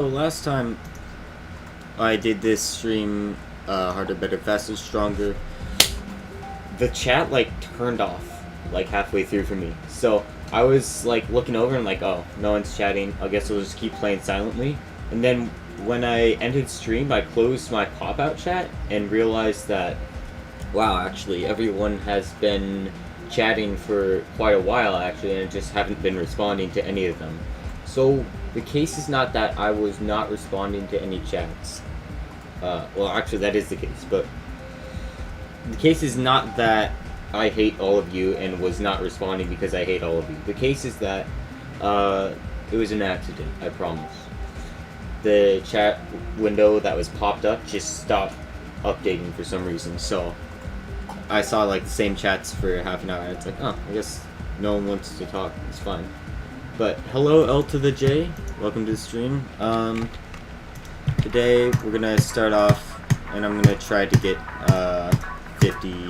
So last time I did this stream, harder, better, faster, stronger, the chat like turned off like halfway through for me. So I was like looking over and like, oh, no one's chatting. I guess we'll just keep playing silently. And then when I ended stream, I closed my pop-out chat and realized that, wow, actually everyone has been chatting for quite a while actually, and I just haven't been responding to any of them. So the case is not that I was not responding to any chats. Well, actually that is the case, but the case is not that I hate all of you and was not responding because I hate all of you. The case is that it was an accident, I promise. The chat window that was popped up just stopped updating for some reason, so I saw like the same chats for half an hour and it's like, oh, I guess no one wants to talk, it's fine. But hello L to the J, welcome to the stream. Today we're gonna start off and I'm gonna try to get 50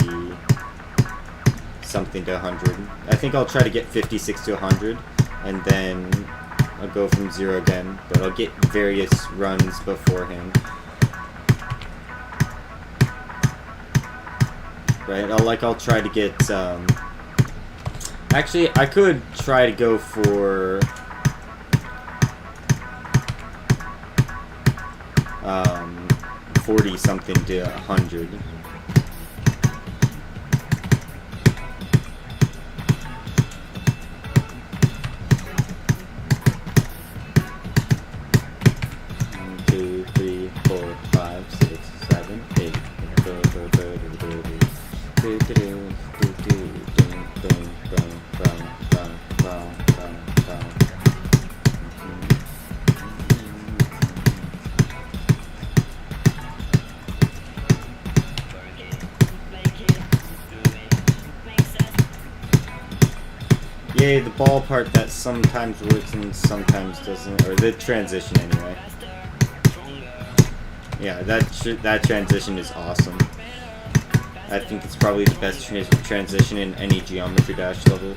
something to 100. I think I'll try to get 56 to 100 and then I'll go from 0 again, but I'll get various runs beforehand. Right, I'll try to get actually I could try to go for 40 something to 100. Yay, the ball part that sometimes works and sometimes doesn't, or the transition anyway. Yeah, that transition is awesome. I think it's probably the best transition in any Geometry Dash level.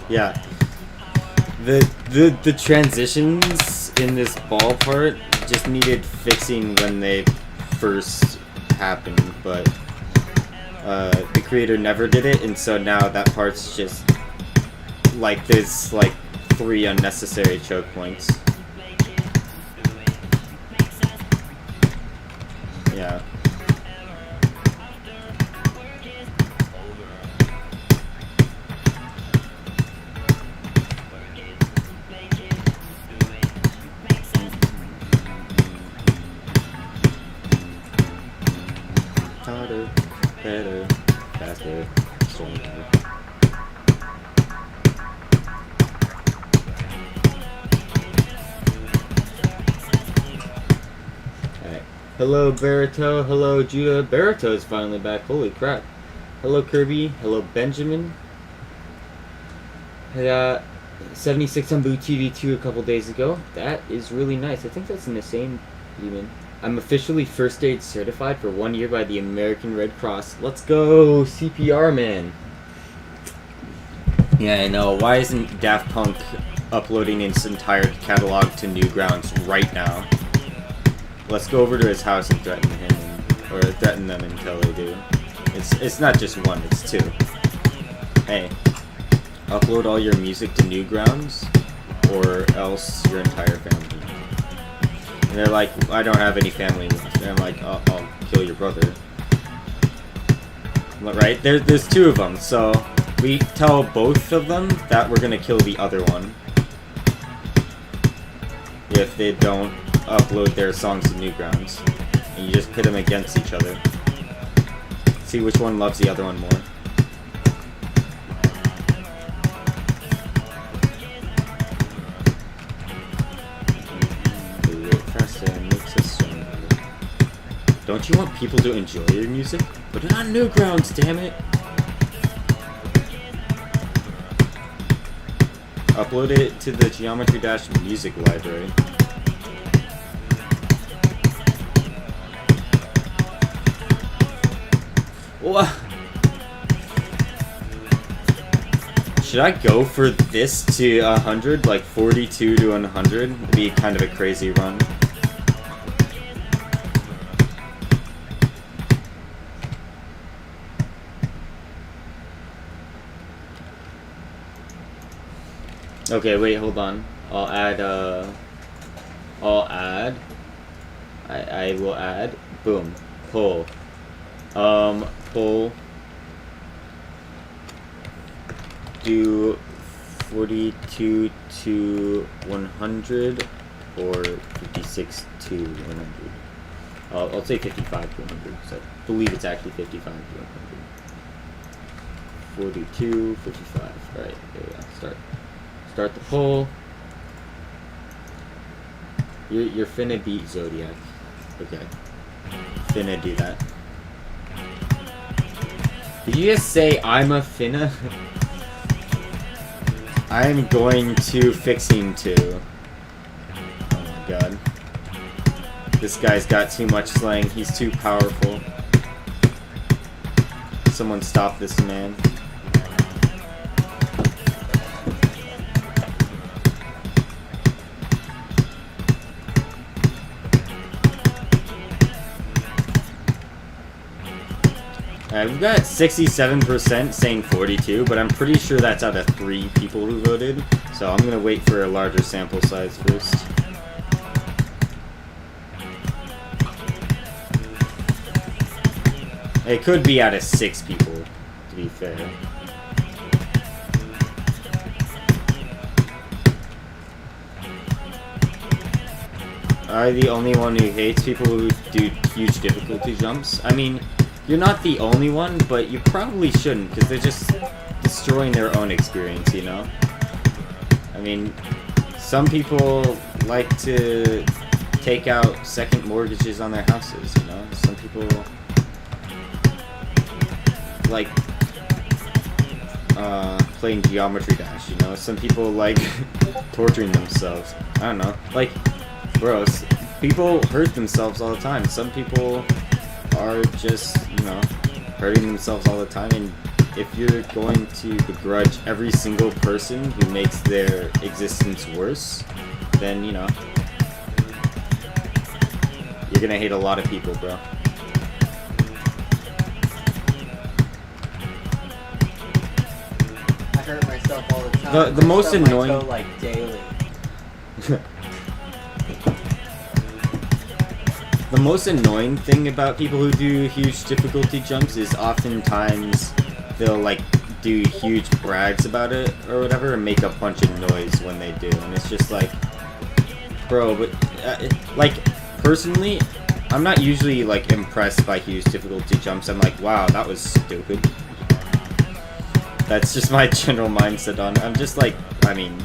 Yeah, the transitions in this ball part just needed fixing when they first happened, but the creator never did it, and so now that part's just like there's like 3 unnecessary choke points. Yeah. Harder, better, faster, stronger. Alright. Hello Barito, hello Judah. Barito is finally back, holy crap. Hello Kirby, hello Benjamin. I got 76 on Boo TV2 a couple days ago. That is really nice. I think that's in the same even. I'm officially first aid certified for 1 year by the American Red Cross. Let's go, CPR man. Yeah, I know. Why isn't Daft Punk uploading its entire catalog to Newgrounds right now? Let's go over to his house and threaten him, or threaten them until they do. It's not just one, it's 2. Hey, upload all your music to Newgrounds, or else your entire family. And they're like, I don't have any family left. And I'm like, I'll kill your brother. Right? There's 2 of them, so we tell both of them that we're gonna kill the other one if they don't upload their songs to Newgrounds. And you just pit them against each other. See which one loves the other one more. Don't you want people to enjoy your music? Put it on Newgrounds, damn it! upload it to the Geometry Dash music library. What? Should I go for this to 100? Like 42 to 100? It'd be kind of a crazy run. Okay, wait, hold on. I'll add, I will add, boom, pull. Pull. Do 42 to 100 or 56 to 100. I'll say 55 to 100 because I believe it's actually 55 to 100. 42, 55. Alright, there we go. Start the poll. You're finna beat Zodiac. Okay. Finna do that. Did you just say I'm a finna? I'm going to fixing to. Oh my god. This guy's got too much slang. He's too powerful. Someone stop this man. We've got 67% saying 42, but I'm pretty sure that's out of 3 people who voted. So I'm gonna wait for a larger sample size first. It could be out of 6 people, to be fair. Am I the only one who hates people who do huge difficulty jumps? I mean, you're not the only one, but you probably shouldn't, because they're just destroying their own experience, you know? I mean, some people like to take out second mortgages on their houses, you know? Some people like playing Geometry Dash, you know? Some people like torturing themselves. I don't know. Like, bro, people hurt themselves all the time. Some people are just, you know, hurting themselves all the time, and if you're going to begrudge every single person who makes their existence worse, then, you know, you're gonna hate a lot of people, bro. I hurt myself all the time. The most annoying, my toe, like, daily. The most annoying thing about people who do huge difficulty jumps is oftentimes they'll like do huge brags about it or whatever and make a bunch of noise when they do, and it's just like, bro, but like personally, I'm not usually like impressed by huge difficulty jumps. I'm like, wow, that was stupid. That's just my general mindset on it. I'm just like, I mean,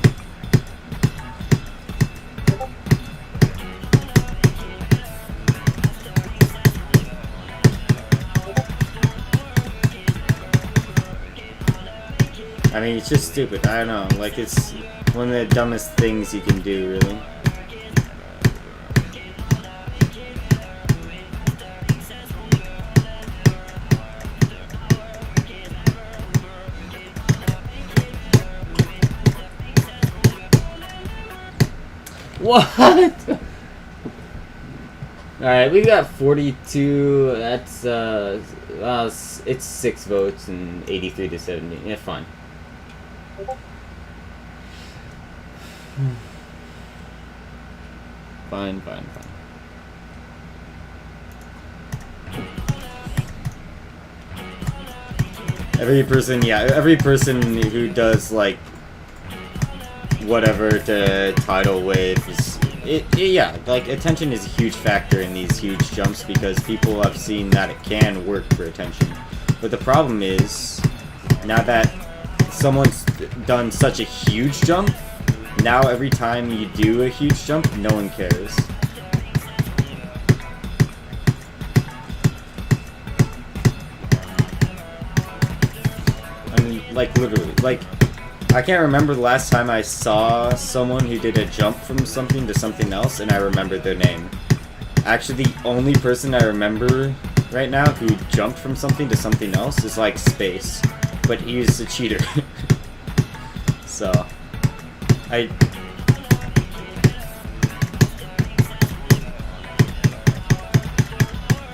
it's just stupid. I don't know. Like, it's one of the dumbest things you can do, really. What? Alright, we got 42. That's, it's 6 votes and 83 to 70. Yeah, fine. Fine. Every person who does, like, whatever to tidal wave is, yeah, like, attention is a huge factor in these huge jumps because people have seen that it can work for attention. But the problem is, now that someone's done such a huge jump, now every time you do a huge jump, no one cares. I mean, like, literally, like, I can't remember the last time I saw someone who did a jump from something to something else and I remembered their name. Actually, the only person I remember right now who jumped from something to something else is like Space. But he's a cheater. So, I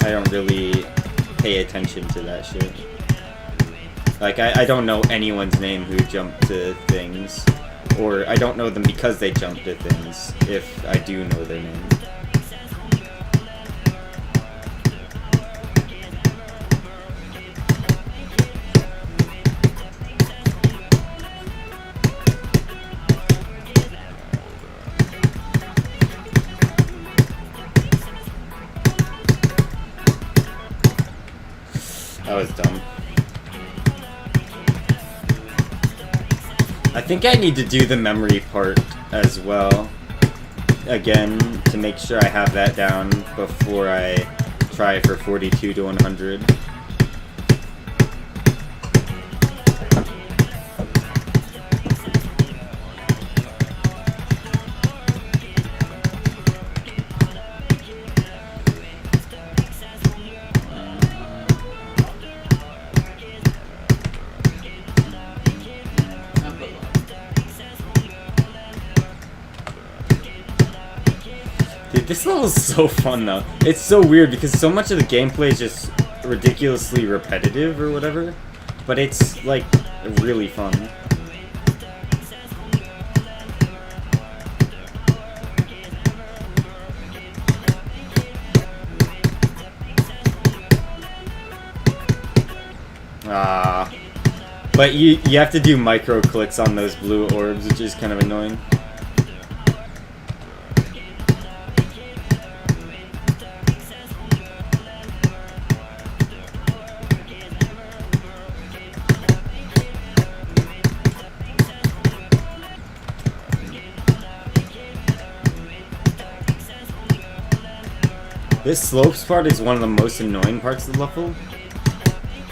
don't really pay attention to that shit. Like, I don't know anyone's name who jumped to things. Or I don't know them because they jumped to things, if I do know their name. That was dumb. I think I need to do the memory part as well. Again, to make sure I have that down before I try for 42 to 100. This level's so fun though. It's so weird because so much of the gameplay is just ridiculously repetitive or whatever, but it's like really fun. But you have to do micro clicks on those blue orbs, which is kind of annoying. This slopes part is one of the most annoying parts of the level,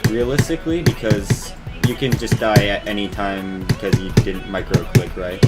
realistically, because you can just die at any time because you didn't micro-click right.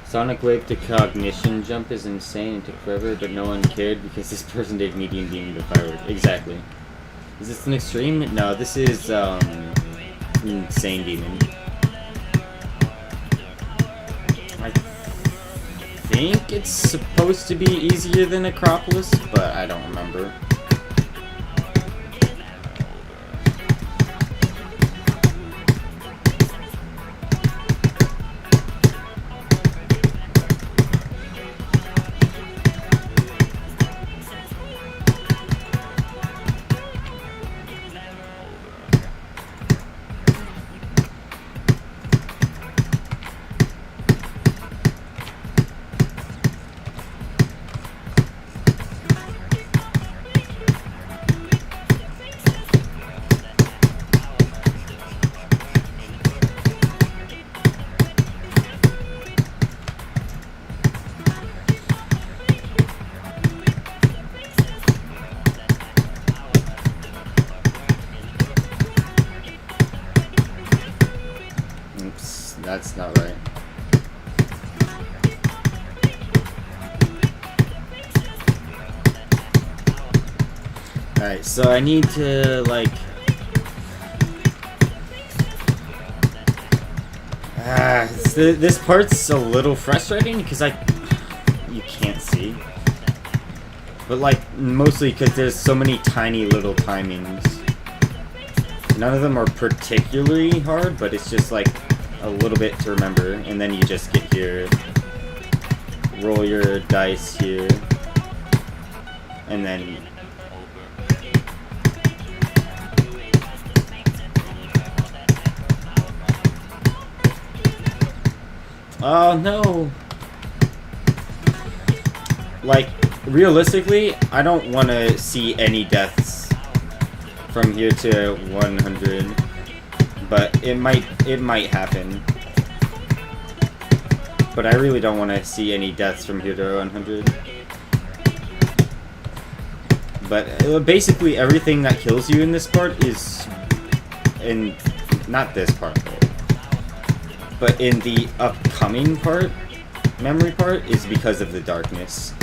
Sonic Wave to Cognition jump is insane and took forever, but no one cared because this person did medium beam to firework. Exactly. Is this an extreme? No, this is Insane Demon. I think it's supposed to be easier than Acropolis, but I don't remember. That's not right. Alright, so I need to, like... this part's a little frustrating because you can't see. But, like, mostly because there's so many tiny little timings. None of them are particularly hard, but it's just, like, a little bit to remember, and then you just get here, roll your dice here, and then oh no! like, realistically, I don't want to see any deaths from here to 100, but it might happen. But I really don't want to see any deaths from here to 100. But basically everything that kills you in this part is in, not this part, but in the upcoming part, memory part, is because of the darkness,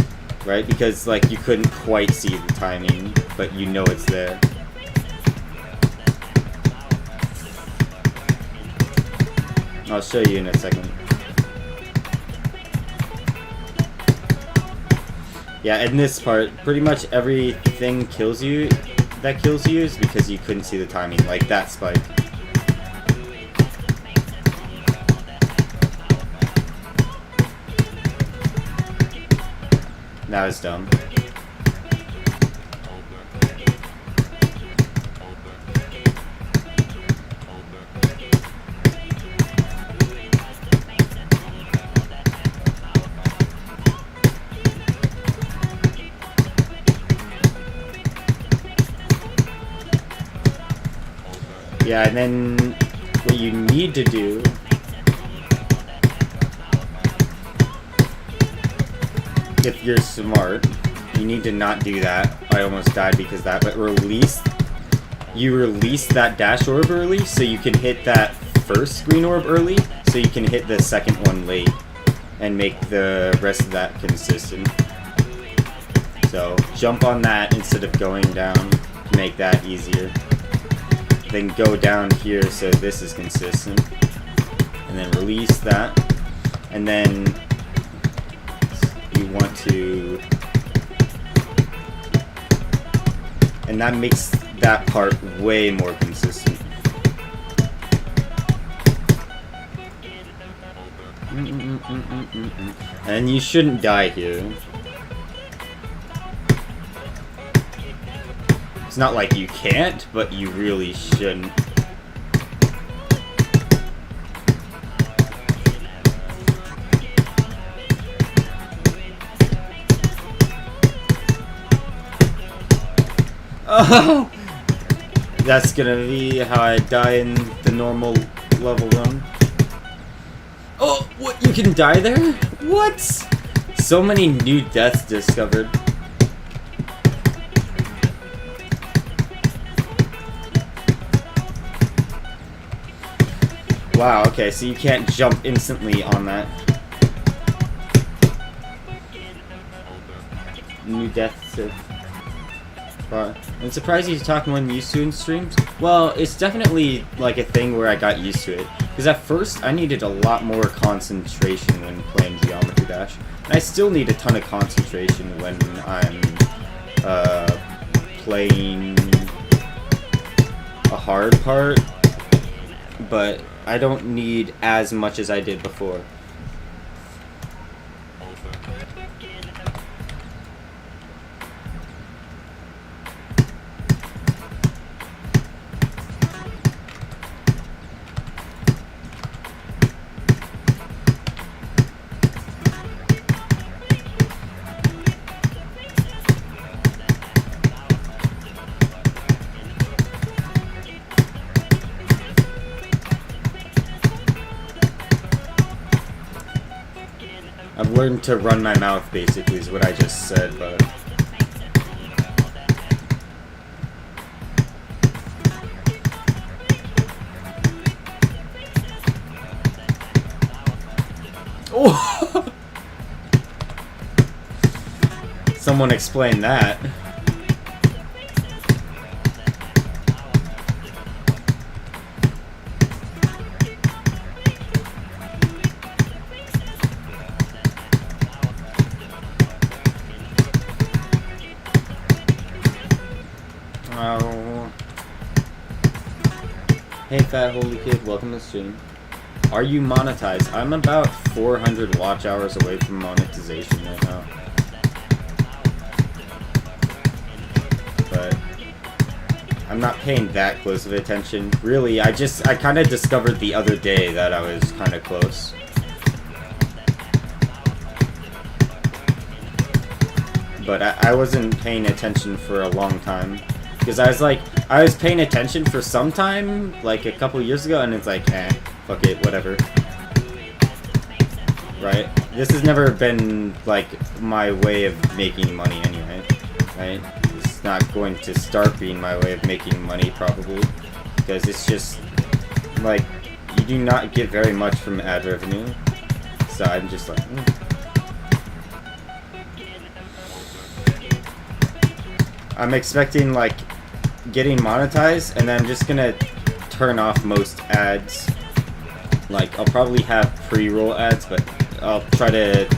right? Because like you couldn't quite see the timing, but you know it's there. I'll show you in a second. Yeah, in this part, pretty much everything that kills you is because you couldn't see the timing, like that spike. That was dumb. Yeah, and then what you need to do if you're smart, you need to not do that. I almost died because of that, but release that dash orb early so you can hit that first green orb early so you can hit the second one late and make the rest of that consistent. So jump on that instead of going down to make that easier. Then go down here so this is consistent, and then release that, and then you want to, and that makes that part way more consistent. And you shouldn't die here. It's not like you can't, but you really shouldn't. Oh! That's gonna be how I die in the normal level run. Oh, what? You can die there? What? So many new deaths discovered. Wow, okay, so you can't jump instantly on that. New deaths. I'm surprised you talk more than you used to in streams. Well, it's definitely like a thing where I got used to it. Because at first, I needed a lot more concentration when playing Geometry Dash. And I still need a ton of concentration when I'm playing a hard part. But I don't need as much as I did before. I've learned to run my mouth, basically, is what I just said, but... Oh! Someone explain that. Oh. Hey Fat Holy Kid, welcome to the stream. Are you monetized? I'm about 400 watch hours away from monetization right now. But I'm not paying that close of attention. Really, I kind of discovered the other day that I was kind of close. but I wasn't paying attention for a long time. Because I was paying attention for some time, like a couple years ago, and it's like, fuck it, whatever. Right? This has never been, like, my way of making money anyway, right? It's not going to start being my way of making money, probably. Because it's just, like, you do not get very much from ad revenue. So I'm just like, I'm expecting, like, getting monetized, and then I'm just gonna turn off most ads. Like, I'll probably have pre-roll ads, but I'll try to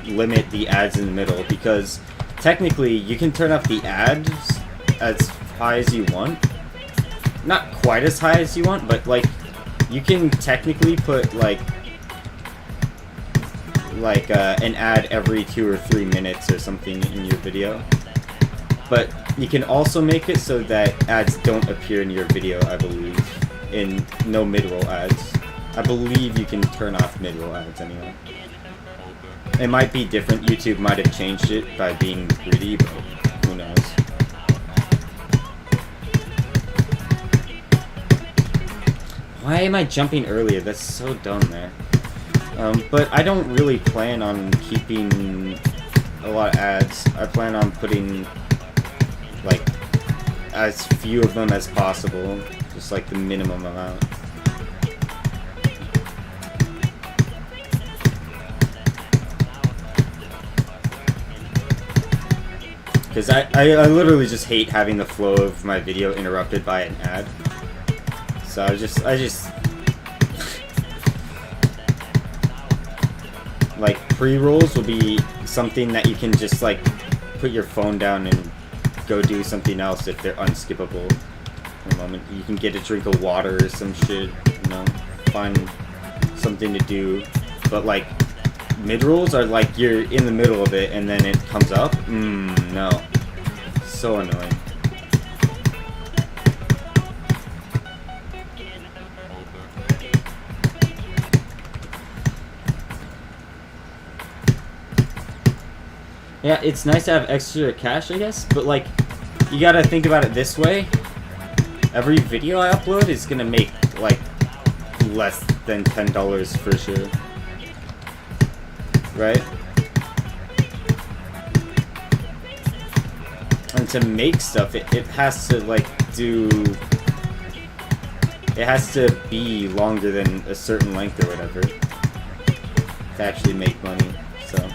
limit the ads in the middle, because technically you can turn off the ads as high as you want. Not quite as high as you want, but, like, you can technically put, like an ad every 2 or 3 minutes or something in your video. But you can also make it so that ads don't appear in your video, I believe. In no mid-roll ads. I believe you can turn off mid-roll ads anyway. It might be different. YouTube might have changed it by being greedy, but who knows. Why am I jumping earlier? That's so dumb there. But I don't really plan on keeping a lot of ads. I plan on putting, like, as few of them as possible. Just, like, the minimum amount. Because I literally just hate having the flow of my video interrupted by an ad. So I just like, pre-rolls will be something that you can just, like, put your phone down and go do something else if they're unskippable for a moment. You can get a drink of water or some shit, you know, find something to do. But, like, mid-rolls are like you're in the middle of it and then it comes up. No. So annoying. Yeah, it's nice to have extra cash, I guess, but, like, you gotta think about it this way. Every video I upload is gonna make, like, less than $10 for sure. Right? And to make stuff, it has to, like, it has to be longer than a certain length or whatever to actually make money, so.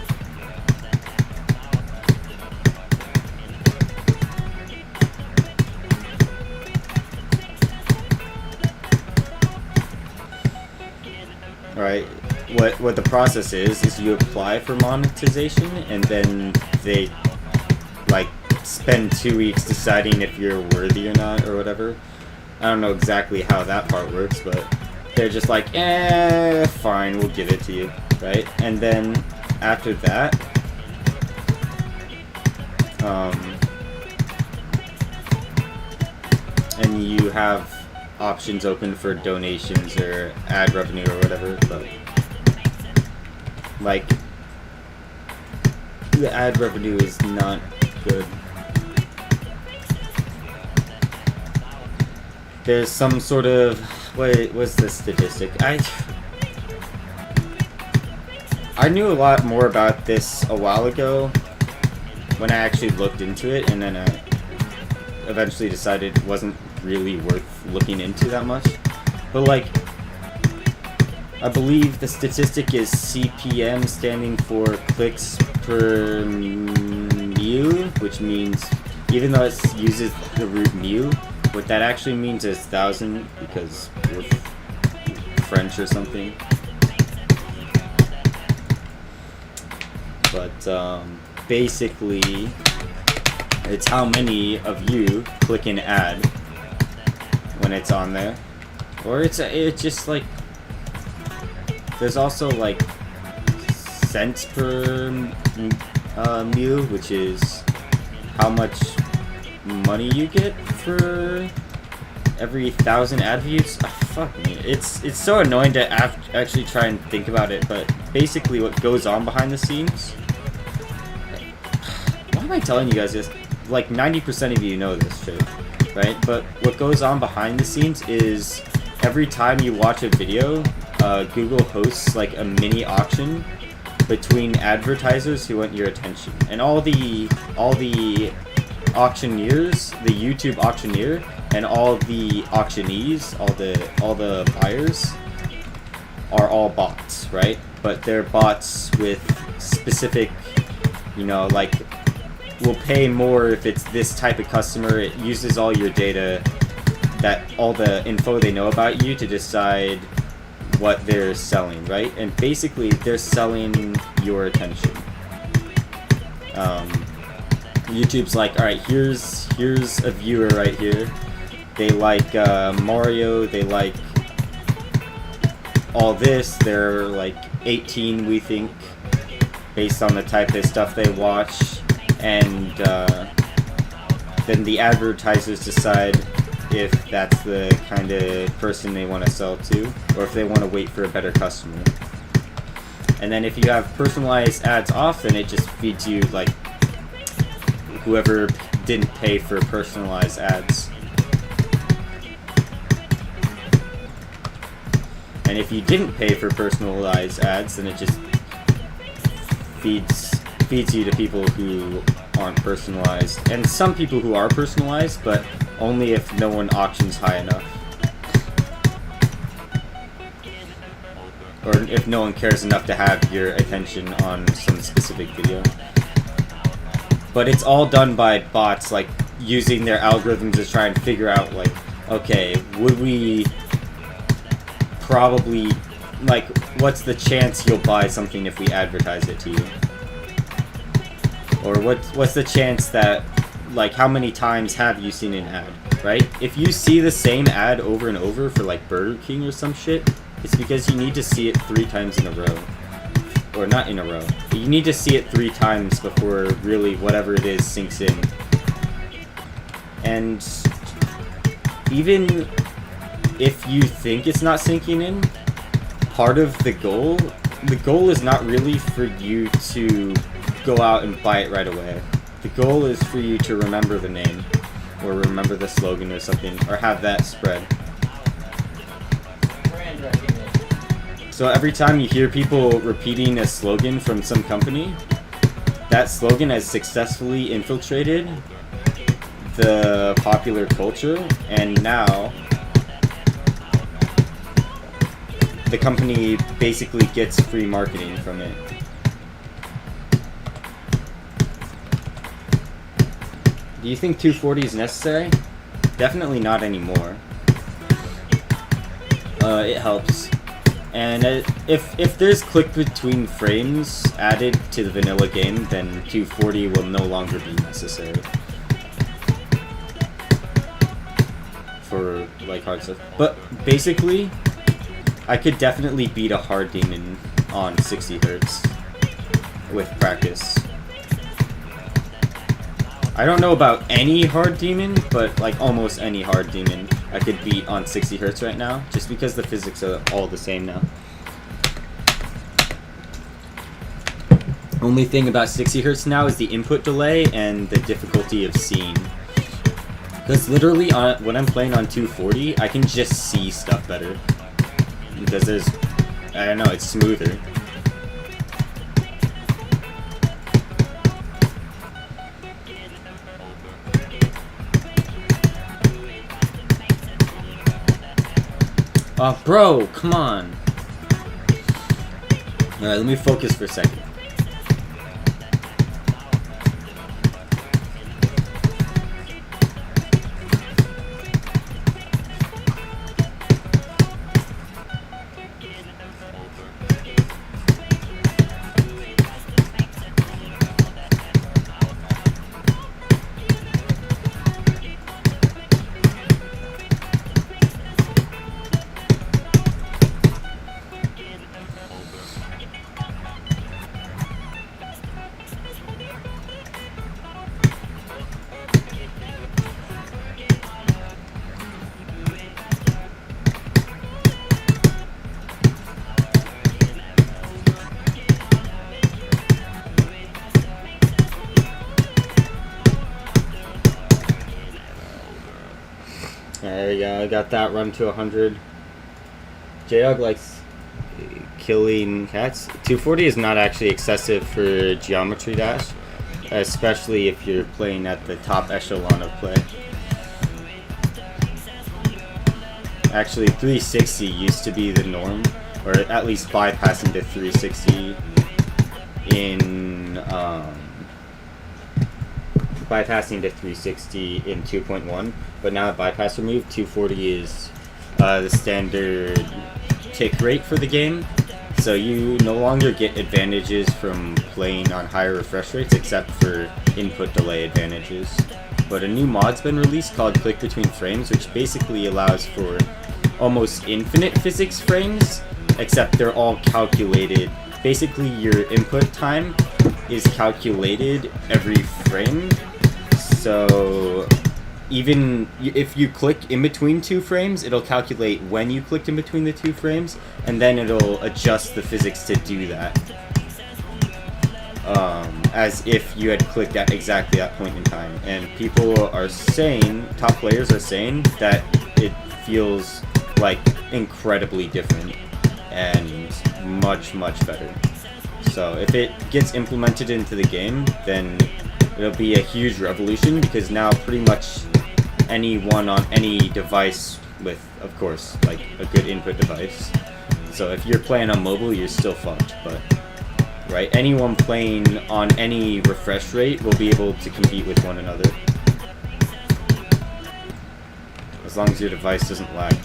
Right, what the process is you apply for monetization, and then they, like, spend 2 weeks deciding if you're worthy or not, or whatever. I don't know exactly how that part works, but they're just like, fine, we'll give it to you, right? And then after that, and you have options open for donations or ad revenue or whatever, but, like, the ad revenue is not good. There's some sort of, what's the statistic? I knew a lot more about this a while ago when I actually looked into it, and then I eventually decided it wasn't really worth looking into that much. But, like, I believe the statistic is CPM, standing for clicks per mu, which means, even though it uses the root mu, what that actually means is 1,000, because we're French or something. But basically, it's how many of you click an ad when it's on there, or it's just, like, there's also, like, cents per mu, which is how much money you get for every 1,000 ad views. Fuck me, it's so annoying to actually try and think about it, but basically what goes on behind the scenes. Why am I telling you guys this? Like 90% of you know this shit, right? But what goes on behind the scenes is every time you watch a video, Google hosts like a mini auction between advertisers who want your attention, and all the auctioneers, the YouTube auctioneer, and all the auctionees, all the buyers are all bots, right? But they're bots with specific, you know, like, will pay more if it's this type of customer. It uses all your data, all the info they know about you to decide what they're selling, right? And basically, they're selling your attention. YouTube's like, alright, here's a viewer right here. They like Mario, they like all this, they're like 18, we think, based on the type of stuff they watch, and then the advertisers decide if that's the kind of person they want to sell to, or if they want to wait for a better customer. And then if you have personalized ads off, then it just feeds you like whoever didn't pay for personalized ads. And if you didn't pay for personalized ads, then it just feeds you to people who aren't personalized, and some people who are personalized, but only if no one auctions high enough, or if no one cares enough to have your attention on some specific video. But it's all done by bots, like using their algorithms to try and figure out, like, okay, would we probably, like, what's the chance you'll buy something if we advertise it to you? Or what's the chance that, like, how many times have you seen an ad, right? If you see the same ad over and over for, like, Burger King or some shit, it's because you need to see it 3 times in a row. Or not in a row. But you need to see it 3 times before really whatever it is sinks in. And even if you think it's not sinking in, part of the goal is not really for you to go out and buy it right away. The goal is for you to remember the name, or remember the slogan or something, or have that spread. Brand recognition. So every time you hear people repeating a slogan from some company, that slogan has successfully infiltrated the popular culture, and now the company basically gets free marketing from it. Do you think 240 is necessary? Definitely not anymore. It helps. And if there's click between frames added to the vanilla game, then 240 will no longer be necessary for, like, hard stuff. But basically, I could definitely beat a hard demon on 60 Hz with practice. I don't know about any hard demon, but like almost any hard demon I could beat on 60 Hz right now, just because the physics are all the same now. Only thing about 60 Hz now is the input delay and the difficulty of seeing. Because literally, when I'm playing on 240, I can just see stuff better. Because there's, I don't know, it's smoother. Oh, bro, come on. Alright, let me focus for a second. There we go. I got that run to 100. J-Dog likes killing cats. 240 is not actually excessive for Geometry Dash, especially if you're playing at the top echelon of play. Actually, 360 used to be the norm, or at least bypassing to 360 in bypassing to 360 in 2.1, but now that bypass removed, 240 is the standard tick rate for the game, so you no longer get advantages from playing on higher refresh rates except for input delay advantages. But a new mod's been released called Click Between Frames, which basically allows for almost infinite physics frames, except they're all calculated. Basically, your input time is calculated every frame, so even if you click in between two frames, it'll calculate when you clicked in between the two frames, and then it'll adjust the physics to do that. As if you had clicked at exactly that point in time. And people are saying, top players are saying, that it feels like incredibly different and much, much better. So if it gets implemented into the game, then it'll be a huge revolution, because now pretty much anyone on any device with, of course, like a good input device. So if you're playing on mobile, you're still fucked, but right, anyone playing on any refresh rate will be able to compete with one another, as long as your device doesn't lag.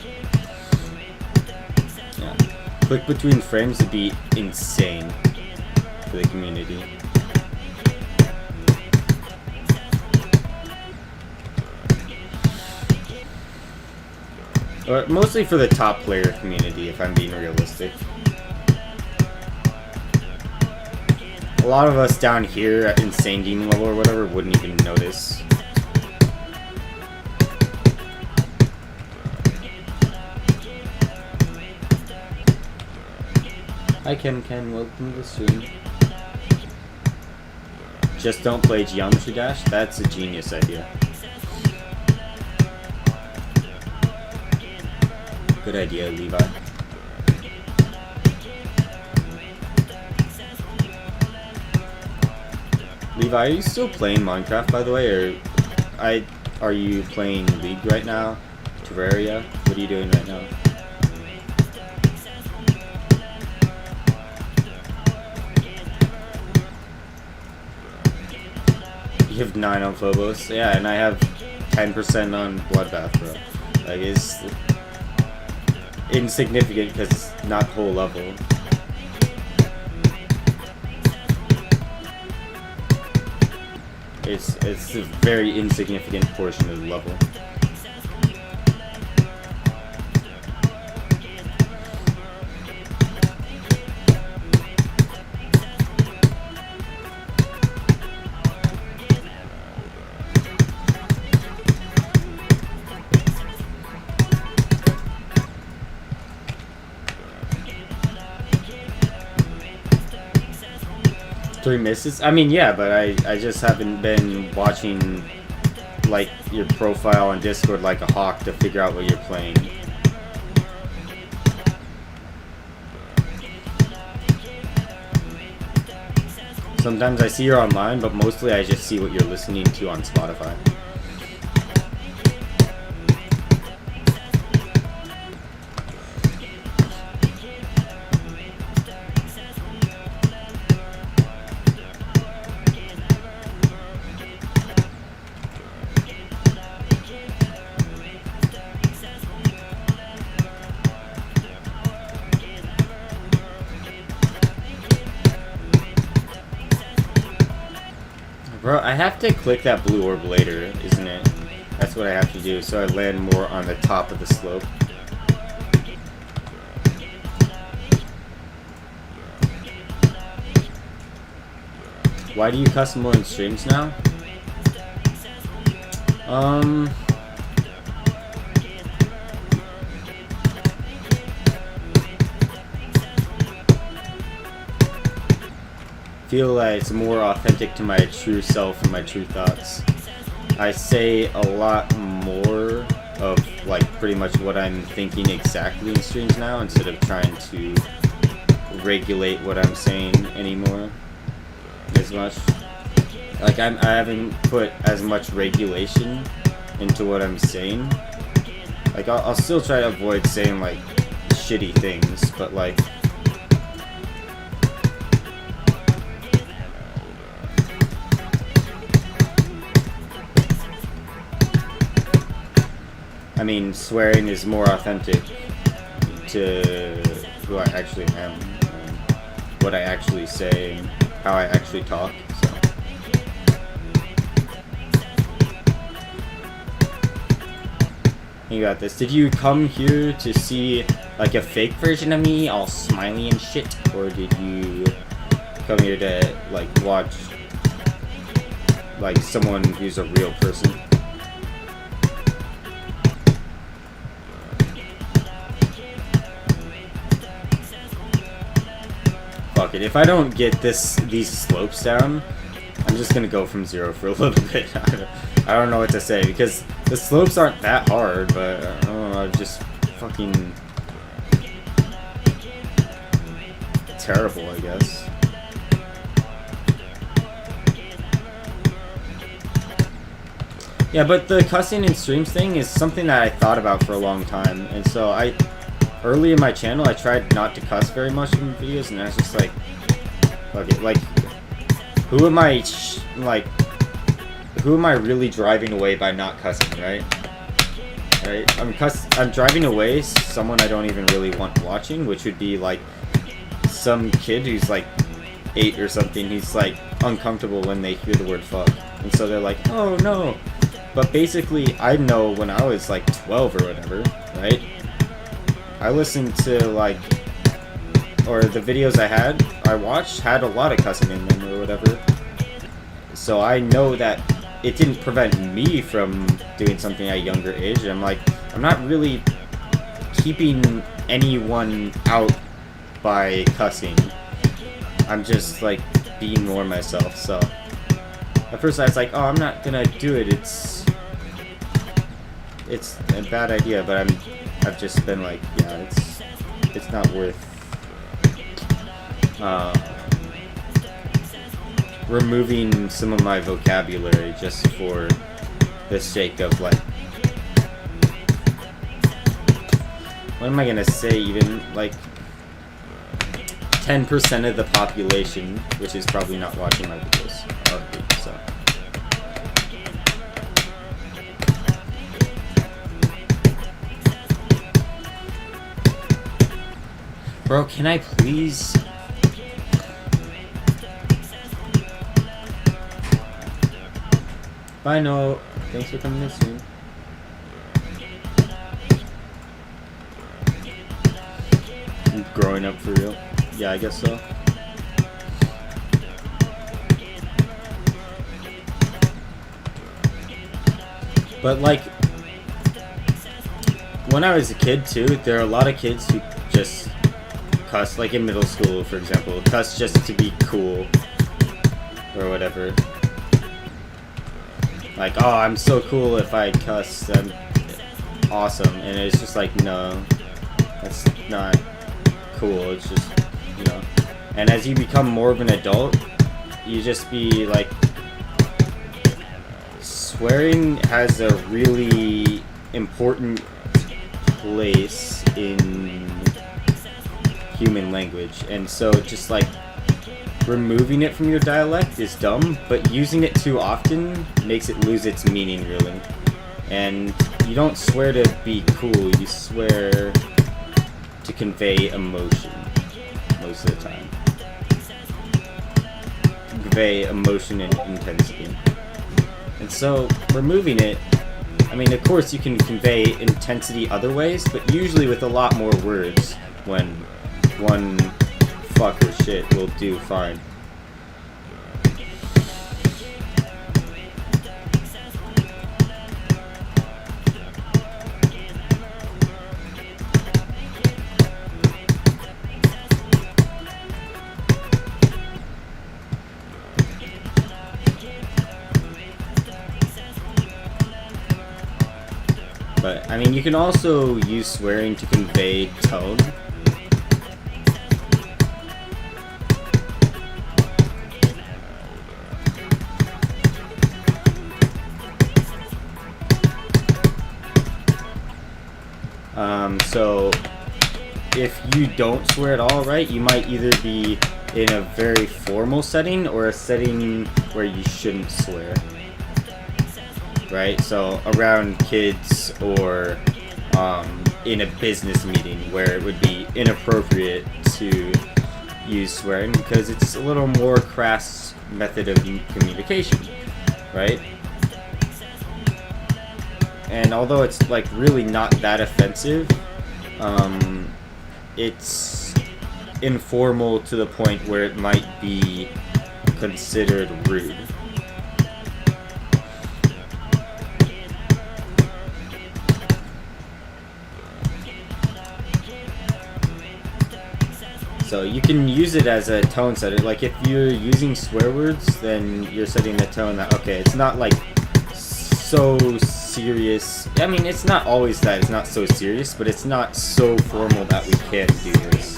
Yeah. Click between frames would be insane for the community. Or mostly for the top player community, if I'm being realistic. A lot of us down here at Insane Demon level or whatever wouldn't even notice. Hi Ken, welcome to the stream. Just don't play Geometry Dash? That's a genius idea. Good idea, Levi. Levi, are you still playing Minecraft, by the way, or are you playing League right now? Terraria? What are you doing right now? You have 9 on Phobos? Yeah, and I have 10% on Bloodbath, bro. Like, it's insignificant because it's not whole level. It's a very insignificant portion of the level. Three misses? I mean, yeah, but I just haven't been watching, like, your profile on Discord like a hawk to figure out what you're playing. Sometimes I see you're online, but mostly I just see what you're listening to on Spotify. Bro, I have to click that blue orb later, isn't it? That's what I have to do, so I land more on the top of the slope. Why do you cuss more in streams now? Feel like it's more authentic to my true self and my true thoughts. I say a lot more of like pretty much what I'm thinking exactly in streams now, instead of trying to regulate what I'm saying anymore as much. Like I haven't put as much regulation into what I'm saying. Like I'll still try to avoid saying like shitty things, but like I mean, swearing is more authentic to who I actually am, and what I actually say, and how I actually talk. So. You got this. Did you come here to see like a fake version of me, all smiley and shit, or did you come here to like watch like someone who's a real person? Fuck it. If I don't get these slopes down, I'm just gonna go from 0 for a little bit. I don't know what to say, because the slopes aren't that hard, but I don't know, I'm just fucking terrible, I guess. Yeah, but the cussing in streams thing is something that I thought about for a long time, and so early in my channel, I tried not to cuss very much in videos, and I was just like, fuck it, like, who am I, who am I really driving away by not cussing, right? Right? I'm driving away someone I don't even really want watching, which would be like some kid who's like 8 or something, who's like uncomfortable when they hear the word fuck, and so they're like, oh no. But basically, I know when I was like 12 or whatever, right? I listened to like, or the videos I watched had a lot of cussing in them or whatever. So I know that it didn't prevent me from doing something at a younger age. And I'm like, I'm not really keeping anyone out by cussing. I'm just like being more myself. So at first I was like, oh, I'm not gonna do it. It's a bad idea, but I've just been like, yeah, it's not worth removing some of my vocabulary just for the sake of like, what am I gonna say, even like 10% of the population, which is probably not watching my videos already, so. Bro, can I please? Bye, Noah. Thanks for coming this soon. Growing up for real? Yeah, I guess so. But like, when I was a kid too, there are a lot of kids who just cuss, like in middle school, for example, cuss just to be cool or whatever. Like, oh, I'm so cool if I cuss, I'm awesome. And it's just like, no, that's not cool. It's just, you know. And as you become more of an adult, you just be like, swearing has a really important place in human language. And so just like removing it from your dialect is dumb, but using it too often makes it lose its meaning, really. And you don't swear to be cool, you swear to convey emotion most of the time. To convey emotion and intensity. And so removing it, I mean, of course you can convey intensity other ways, but usually with a lot more words, when one fuck or shit will do fine. But But I mean, you can also use swearing to convey tone. So if you don't swear at all, right, you might either be in a very formal setting or a setting where you shouldn't swear, right? So around kids or in a business meeting where it would be inappropriate to use swearing because it's a little more crass method of communication, right? And although it's like really not that offensive, it's informal to the point where it might be considered rude. So you can use it as a tone setter. Like if you're using swear words, then you're setting the tone that, okay, it's not like so serious. I mean, it's not always that it's not so serious, but it's not so formal that we can't do this.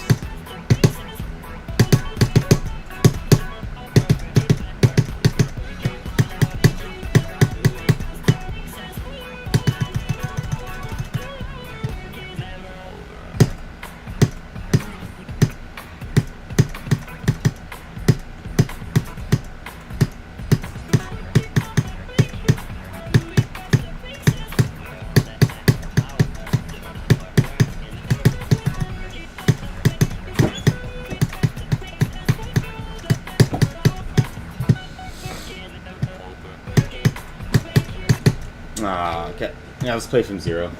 Okay. Yeah, let's play from 0.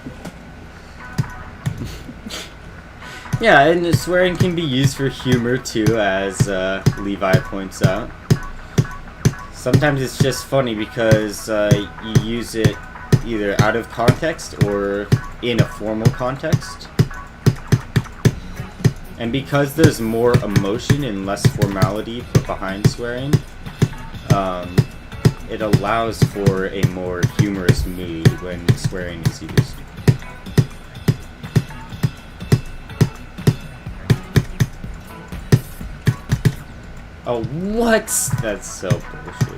Yeah, and swearing can be used for humor too, as Levi points out. Sometimes it's just funny because you use it either out of context or in a formal context. And because there's more emotion and less formality put behind swearing, it allows for a more humorous mood when swearing is used. Oh, what? That's so bullshit.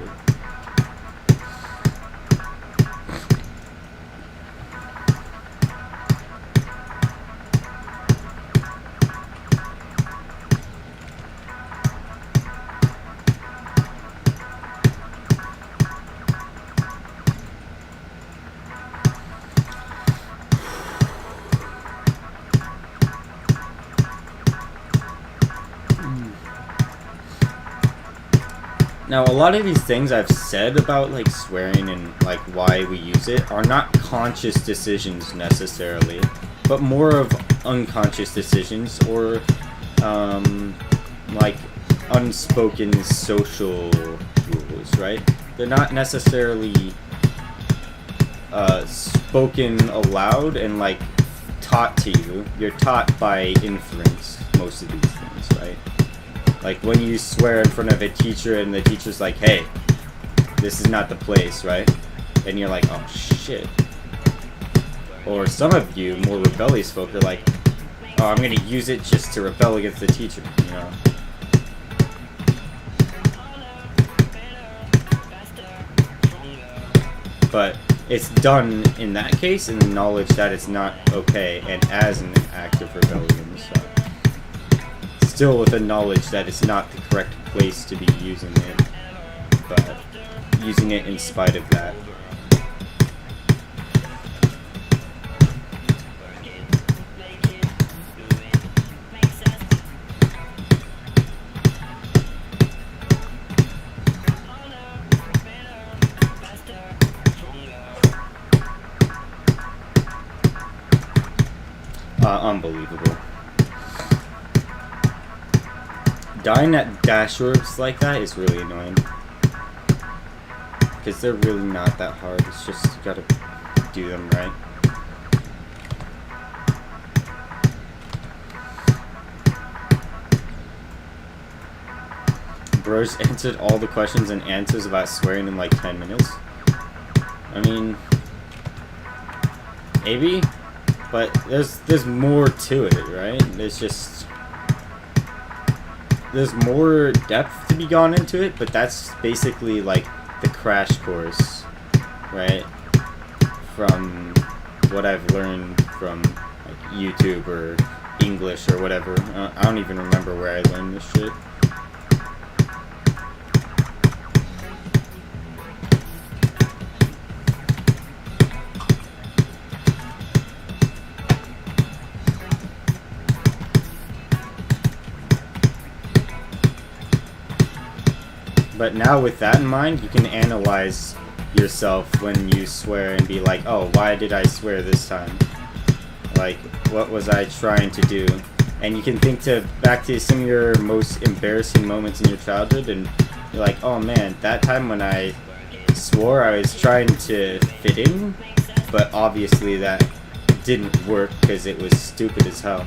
Now, a lot of these things I've said about like swearing and like why we use it are not conscious decisions necessarily, but more of unconscious decisions or like unspoken social rules, right? They're not necessarily spoken aloud and like taught to you. You're taught by inference most of these things, right? Like when you swear in front of a teacher and the teacher's like, hey, this is not the place, right? And you're like, oh shit. Or some of you, more rebellious folk, are like, oh, I'm gonna use it just to rebel against the teacher, you know? But it's done in that case in the knowledge that it's not okay and as an act of rebellion, so. Still with the knowledge that it's not the correct place to be using it, but using it in spite of that. Unbelievable. Dying at dash works like that is really annoying. Because they're really not that hard. It's just you gotta do them right. Bros answered all the questions and answers about swearing in like 10 minutes. I mean, Maybe, but there's more to it, right? There's more depth to be gone into it, but that's basically like the crash course, right? From what I've learned from like YouTube or English or whatever. I don't even remember where I learned this shit. But now with that in mind, you can analyze yourself when you swear and be like, oh, why did I swear this time? Like, what was I trying to do? And you can think back to some of your most embarrassing moments in your childhood, and you're like, oh man, that time when I swore I was trying to fit in, but obviously that didn't work because it was stupid as hell.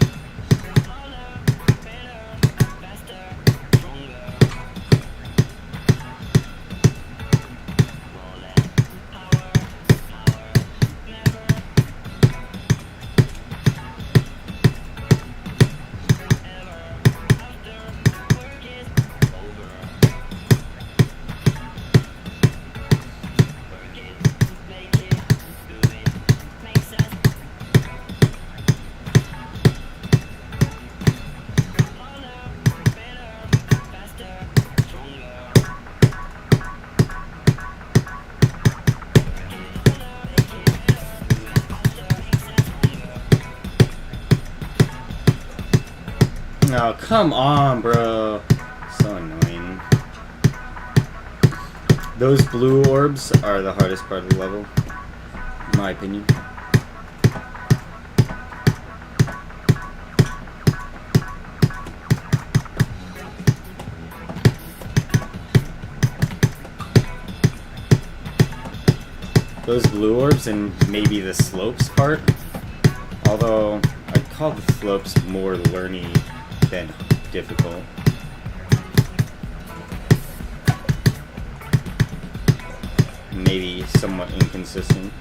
Oh, come on, bro. So annoying. Those blue orbs are the hardest part of the level, in my opinion. Those blue orbs and maybe the slopes part. Although, I'd call the slopes more learny than difficult. Maybe somewhat inconsistent.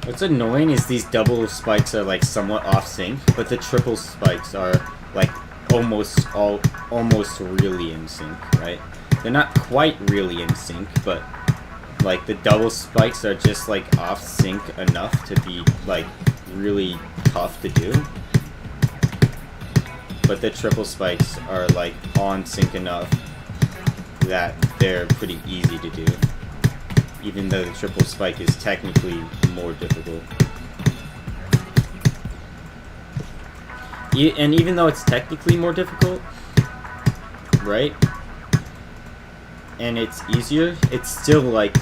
What's annoying is these double spikes are like somewhat off sync, but the triple spikes are like almost really in sync, right? They're not quite really in sync, but like the double spikes are just like off sync enough to be like really tough to do. But the triple spikes are like on sync enough that they're pretty easy to do. Even though the triple spike is technically more difficult. And even though it's technically more difficult, right? And it's easier, it's still like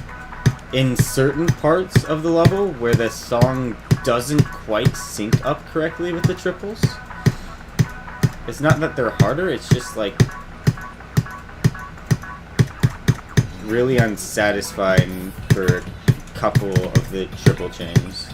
in certain parts of the level where the song doesn't quite sync up correctly with the triples. It's not that they're harder, it's just like really unsatisfying for a couple of the triple chains.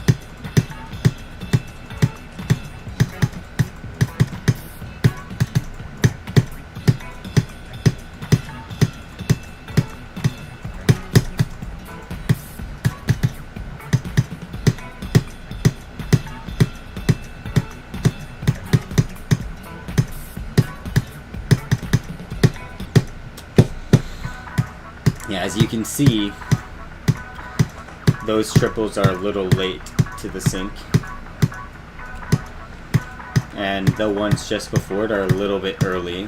Yeah, as you can see, those triples are a little late to the sync. and the ones just before it are a little bit early.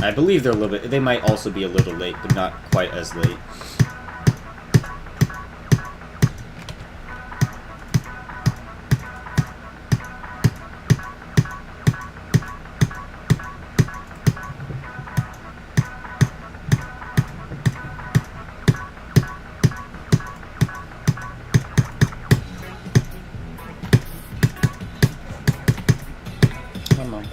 I believe they're a little bit. They might also be a little late, but not quite as late. Come on.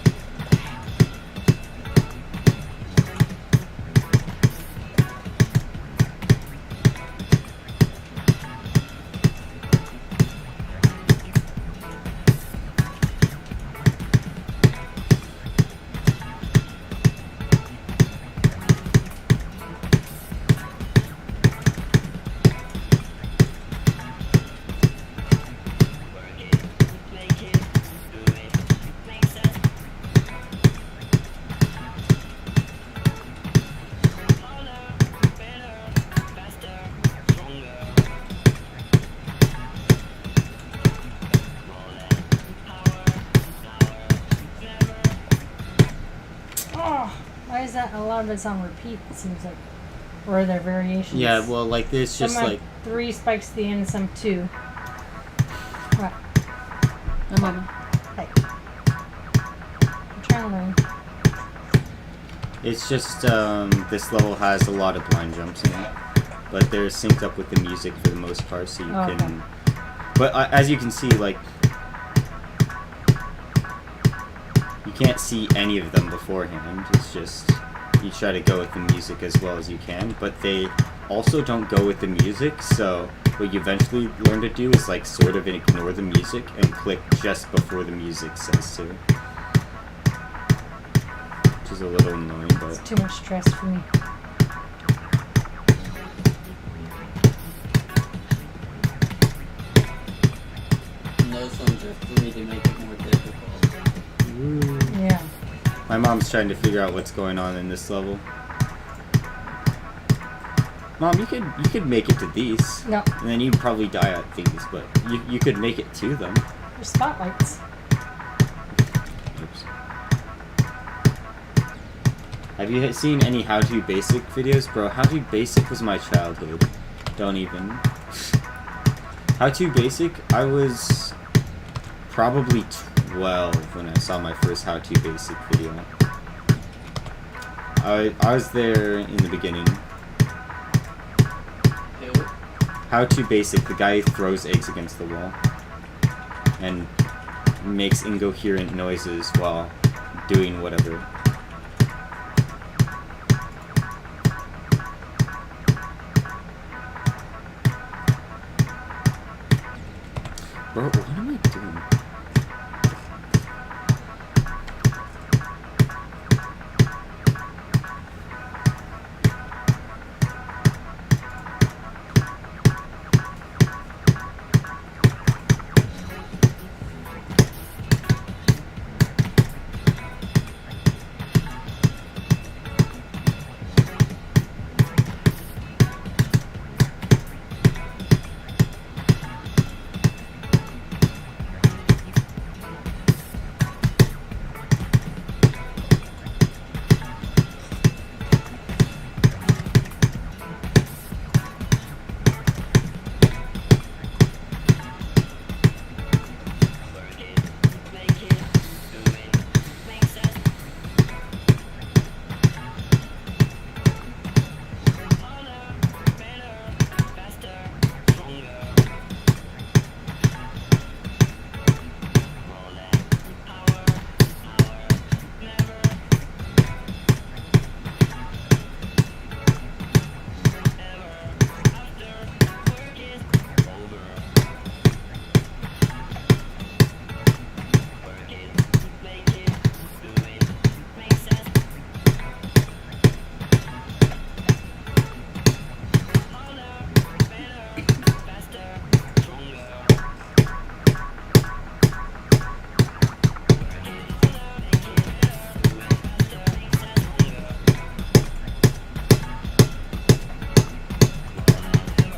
Why is that? A lot of it's on repeat, it seems like. Or are there variations? Yeah, well, like there's just some like 3 spikes at the end and some 2. What? No moment. Hey. I'm trying to learn. it's just this level has a lot of blind jumps in it, but they're synced up with the music for the most part, so you can. But as you can see, like you can't see any of them beforehand. It's just you try to go with the music as well as you can, but they also don't go with the music, so what you eventually learn to do is like sort of ignore the music and click just before the music says to. Which is a little annoying, but It's too much stress for me. And those ones are free to make it more difficult. Yeah. my mom's trying to figure out what's going on in this level. Mom, you could make it to these. No. And then you'd probably die at these, but you could make it to them. There's spotlights. Oops. Have you seen any How To Basic videos? Bro, How To Basic was my childhood. Don't even. How To Basic, I was probably 12 when I saw my first How To Basic video. I was there in the beginning. Who? How To Basic, the guy who throws eggs against the wall and makes incoherent noises while doing whatever. Bro, what am I doing?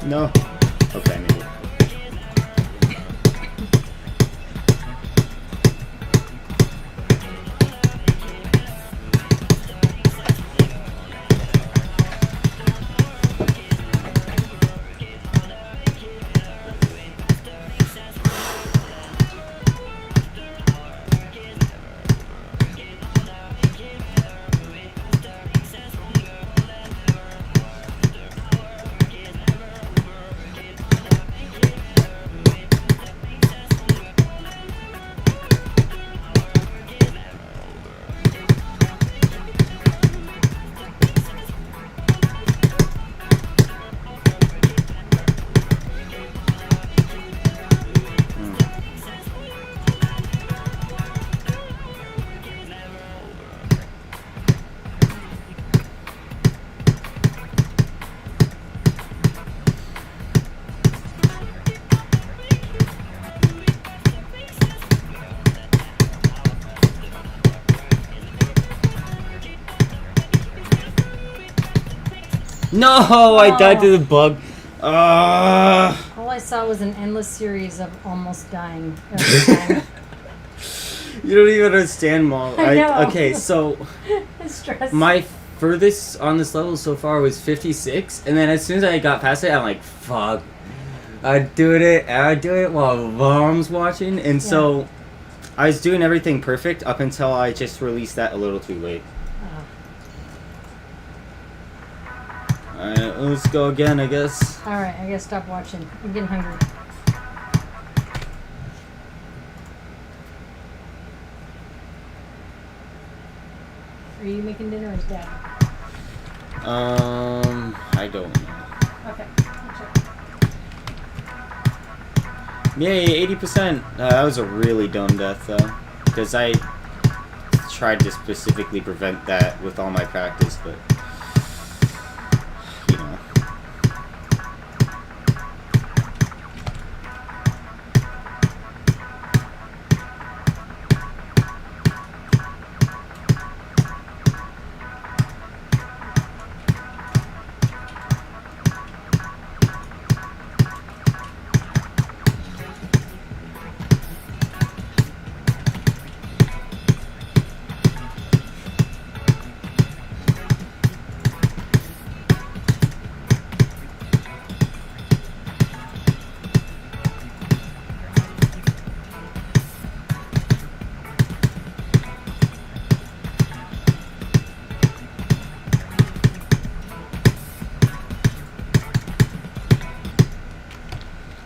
No. Okay, I made it. No, I died to the bug. All I saw was an endless series of almost dying every time. You don't even understand, Mom. I know. Okay, so It's stressful. my furthest on this level so far was 56, and then as soon as I got past it, I'm like, fuck. I do it while Mom's watching, and so I was doing everything perfect up until I just released that a little too late. Alright, let's go again, I guess. Alright, I gotta stop watching. I'm getting hungry. Are you making dinner or is Dad? I don't know. Okay, I'll check. Yay, 80%. That was a really dumb death, though. Because I tried to specifically prevent that with all my practice, but... you know.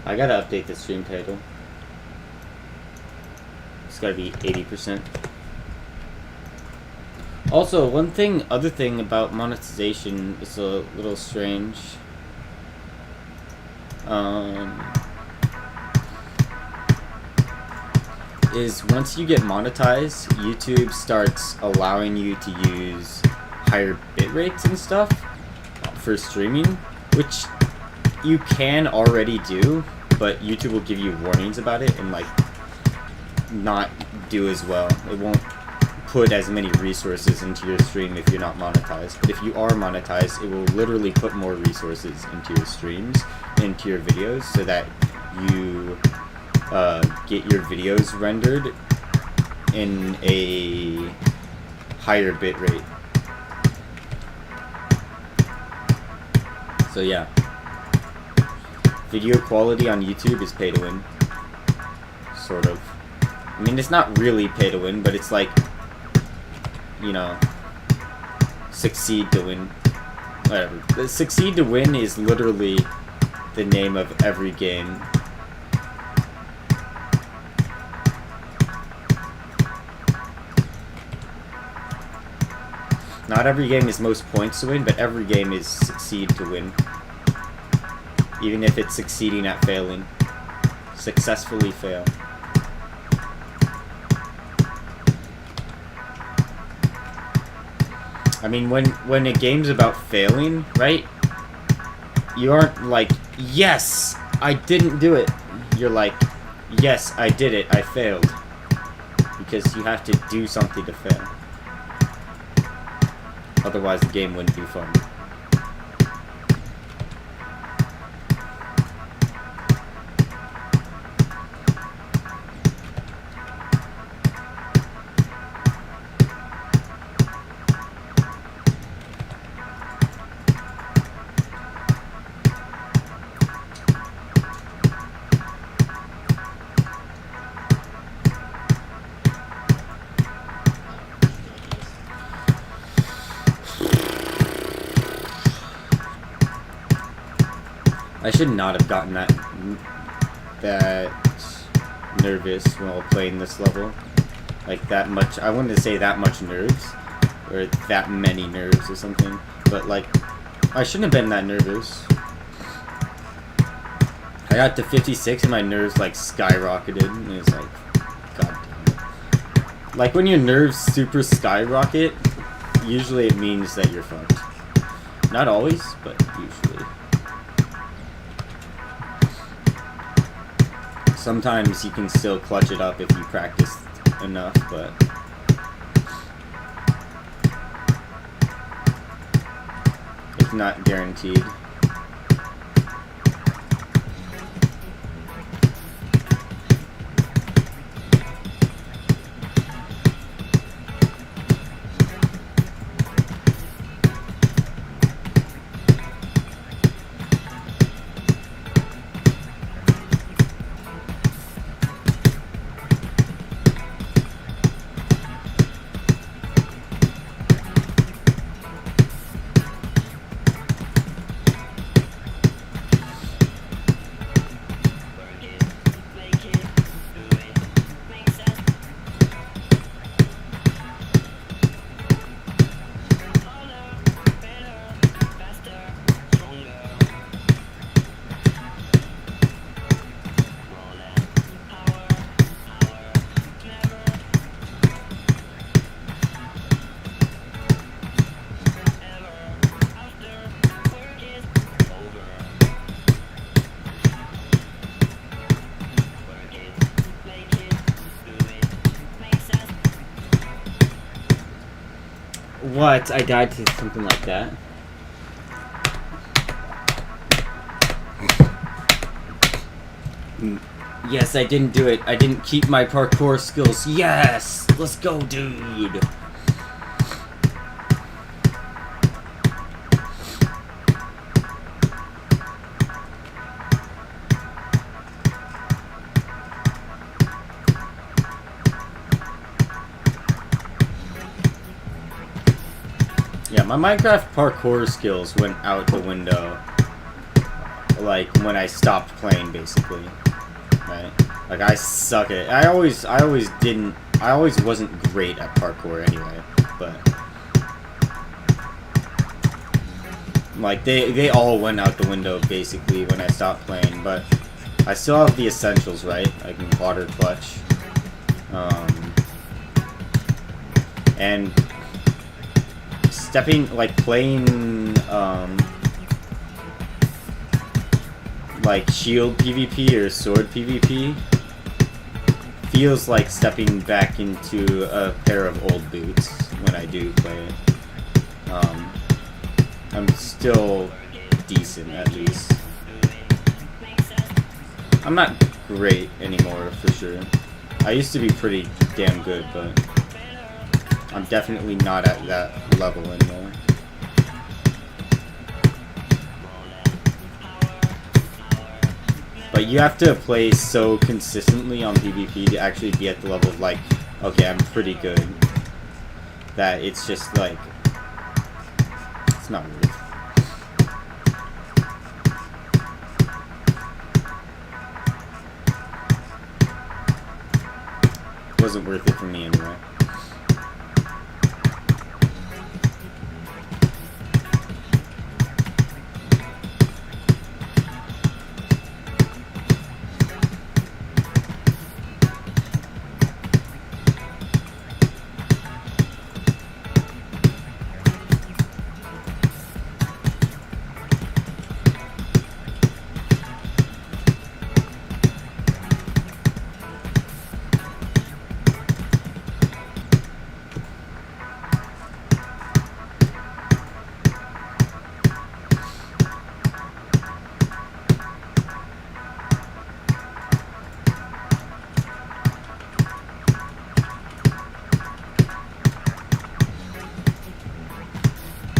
I gotta update the stream title. It's gotta be 80%. Also, other thing about monetization is a little strange. Is once you get monetized, YouTube starts allowing you to use higher bit rates and stuff for streaming, which you can already do, but YouTube will give you warnings about it and like not do as well. It won't put as many resources into your stream if you're not monetized. But if you are monetized, it will literally put more resources into your streams, into your videos, so that you get your videos rendered in a higher bit rate. So yeah. Video quality on YouTube is pay to win. Sort of. I mean, it's not really pay to win, but it's like, you know, succeed to win. Whatever. The succeed to win is literally the name of every game. Not every game is most points to win, but every game is succeed to win. Even if it's succeeding at failing. Successfully fail. I mean, when a game's about failing, right? You aren't like, yes, I didn't do it. You're like, yes, I did it, I failed. Because you have to do something to fail. Otherwise the game wouldn't be fun. I should not have gotten that nervous while playing this level. Like that much, I wouldn't say that much nerves, or that many nerves or something, but like, I shouldn't have been that nervous. I got to 56 and my nerves like skyrocketed, and it's like, god damn it. Like when your nerves super skyrocket, usually it means that you're fucked. Not always, but usually. Sometimes you can still clutch it up if you practice enough, but... not guaranteed. What? I died to something like that? Yes, I didn't do it. I didn't keep my parkour skills. Yes! Let's go, dude! Yeah, my Minecraft parkour skills went out the window, like, when I stopped playing, basically, right? Like, I suck at it. I always wasn't great at parkour anyway, but, like, they all went out the window, basically, when I stopped playing, but I still have the essentials, right? I can water clutch, and stepping, like, playing, like, shield PvP or sword PvP feels like stepping back into a pair of old boots when I do play it. I'm still decent, at least. I'm not great anymore, for sure. I used to be pretty damn good, but I'm definitely not at that level anymore. But you have to play so consistently on PvP to actually be at the level of, like, okay, I'm pretty good, that it's just like, it's not worth it. It wasn't worth it for me anyway.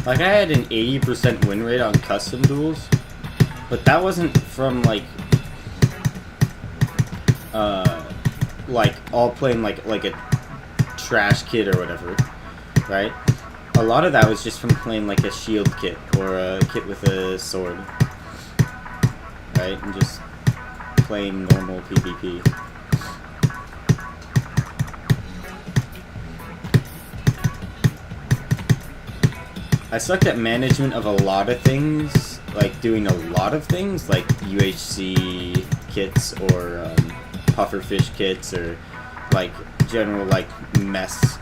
Like, I had an 80% win rate on custom duels, but that wasn't from, like all playing like a trash kit or whatever, right? A lot of that was just from playing like a shield kit or a kit with a sword, right? And just playing normal PvP. I sucked at management of a lot of things, like doing a lot of things, like UHC kits or pufferfish kits or like general like mess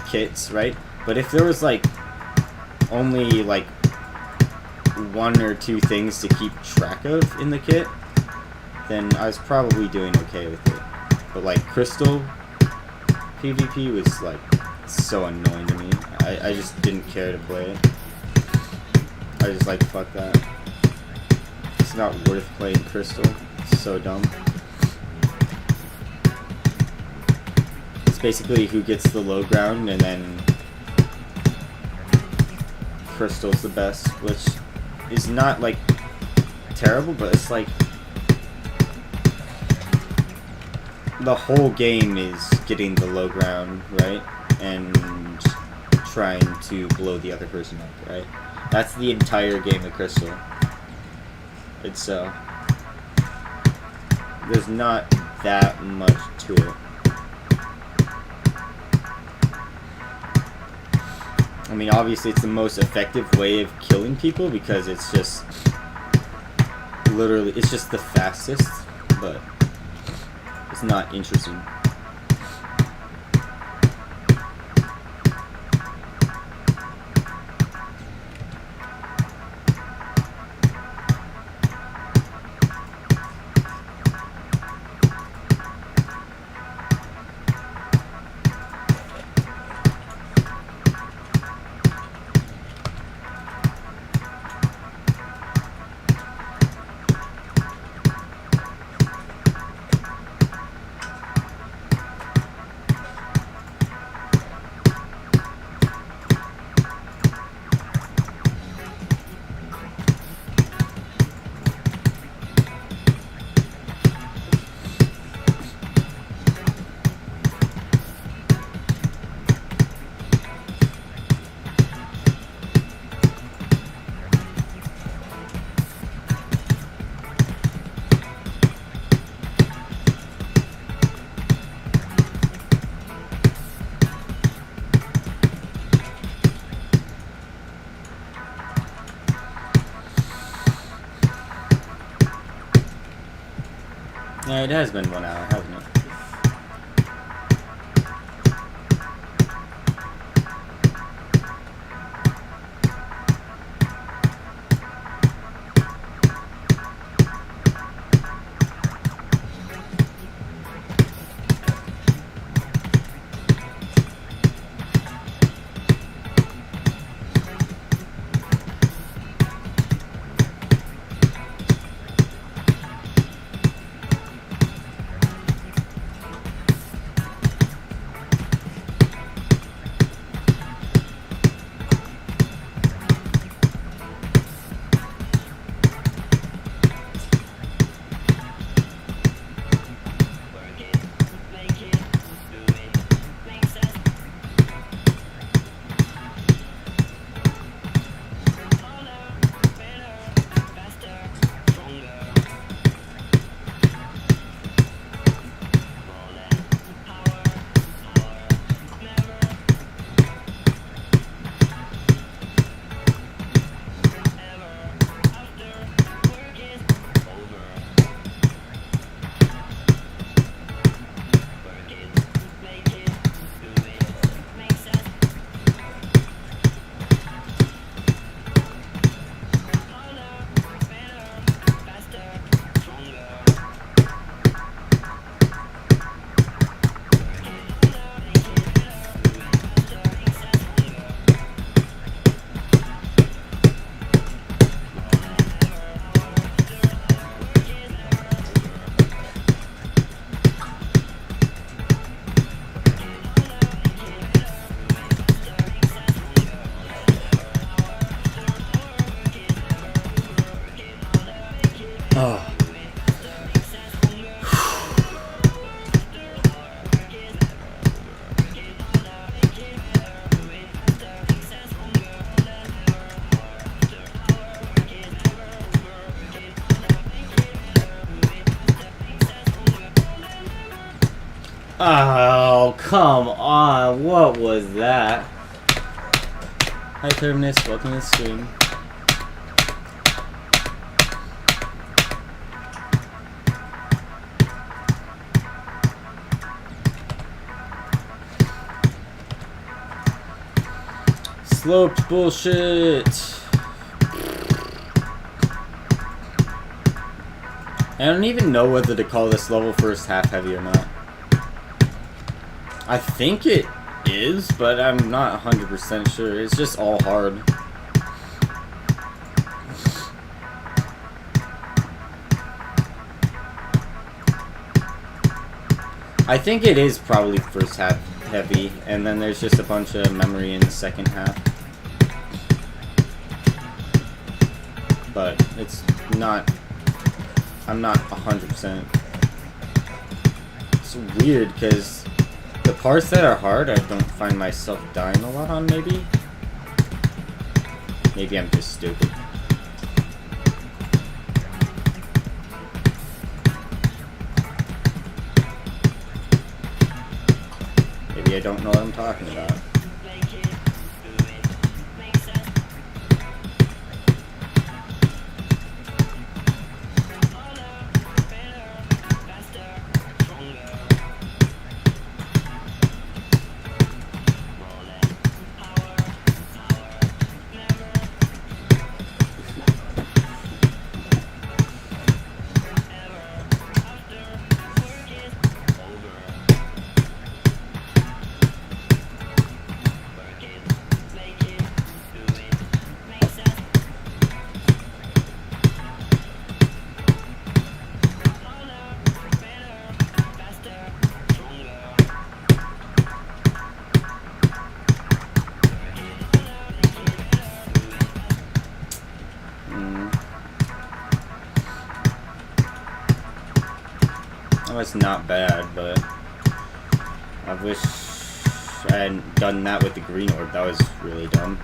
kits, right? But if there was like only like one or two things to keep track of in the kit, then I was probably doing okay with it. But like crystal PvP was like so annoying to me. I just didn't care to play it. I just like, fuck that. It's not worth playing Crystal. It's so dumb. It's basically who gets the low ground, and then Crystal's the best, which is not, like, terrible, but it's like the whole game is getting the low ground, right? And trying to blow the other person up, right? That's the entire game of Crystal. It's there's not that much to it. I mean, obviously it's the most effective way of killing people because it's just literally, it's just the fastest, but it's not interesting. Yeah, it has been 1 hour, hasn't it? Oh, come on. What was that? Hi, Terminus. Welcome to the stream. Sloped bullshit. I don't even know whether to call this level first half heavy or not. I think it is, but I'm not 100% sure. It's just all hard. I think it is probably first half heavy, and then there's just a bunch of memory in the second half. But it's not... I'm not 100%. It's weird, because the parts that are hard, I don't find myself dying a lot on, maybe? Maybe I'm just stupid. Maybe I don't know what I'm talking about. That was not bad, but I wish I hadn't done that with the green orb. That was really dumb.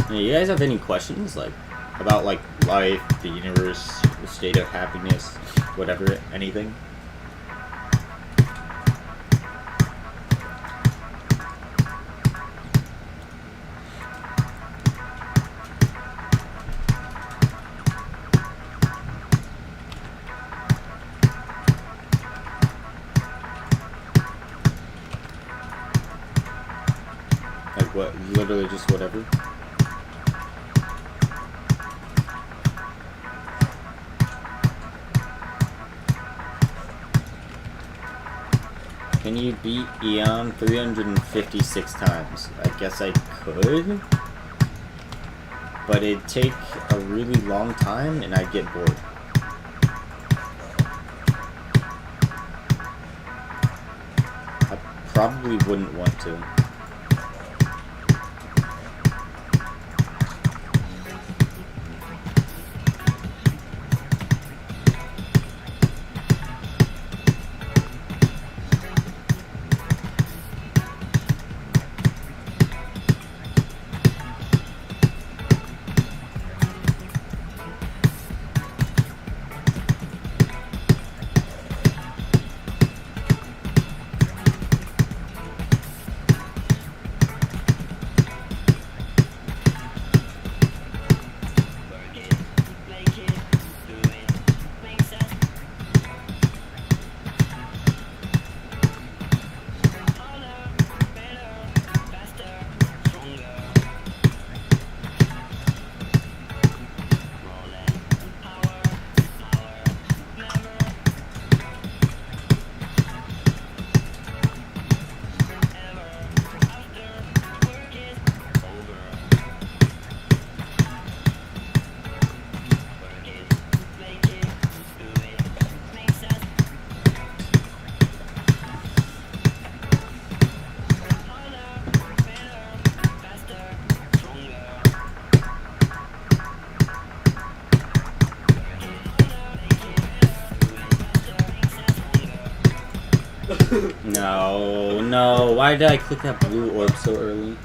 Yeah, you guys have any questions, like, about, like, life, the universe, the state of happiness, whatever, anything? Like, what, literally just whatever? Can you beat Eon 356 times? I guess I could, but it'd take a really long time and I'd get bored. I probably wouldn't want to. No, no. Why did I click that blue orb so early?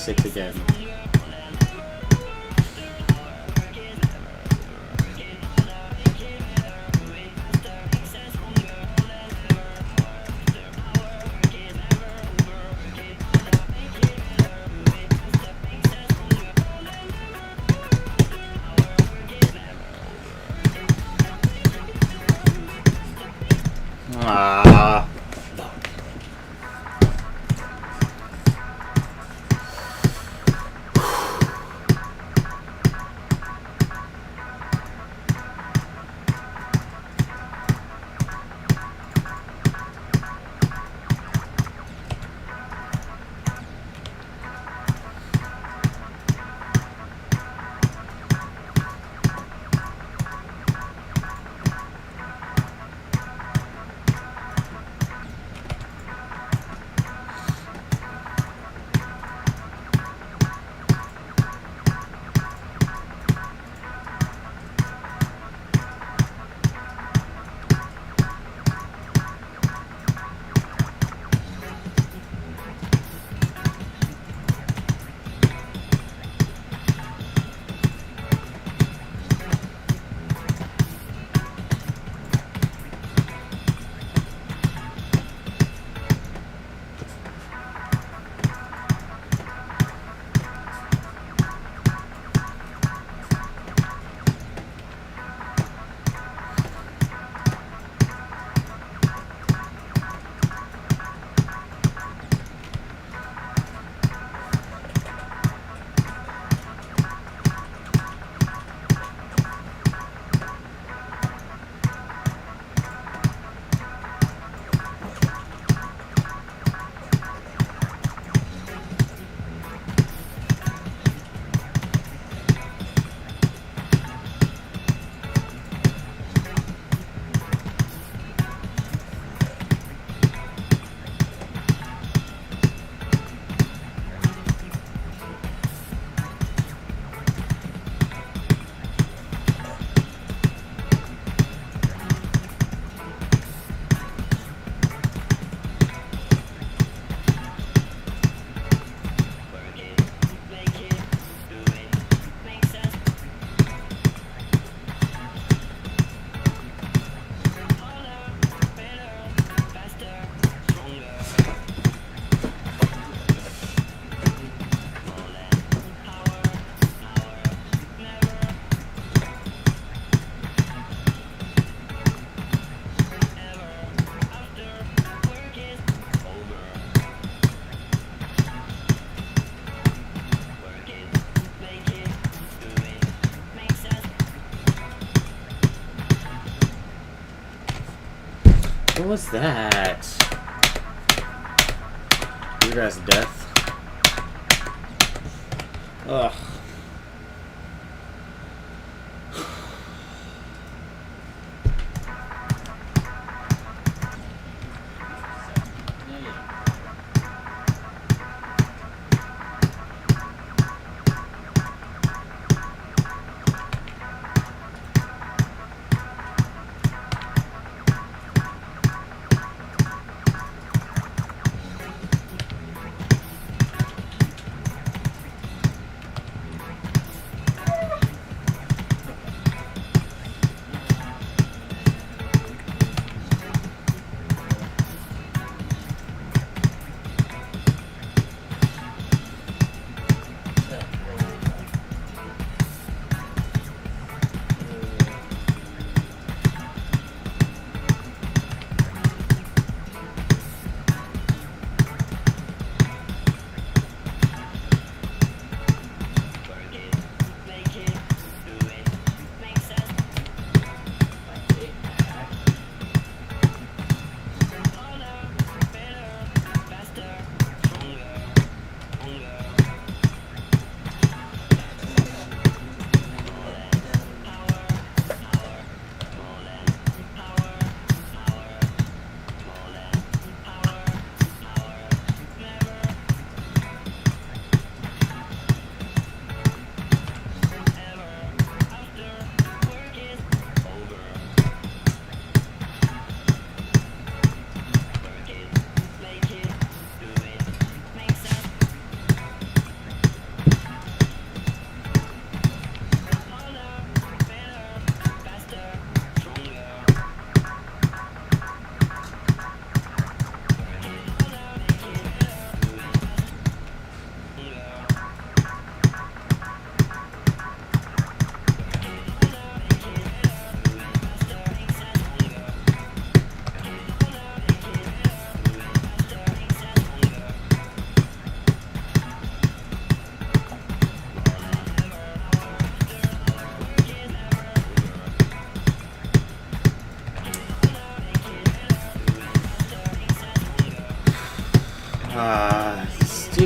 6 again. Ah. What was that? Weird ass death. Ugh.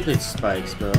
stupid spikes, bro.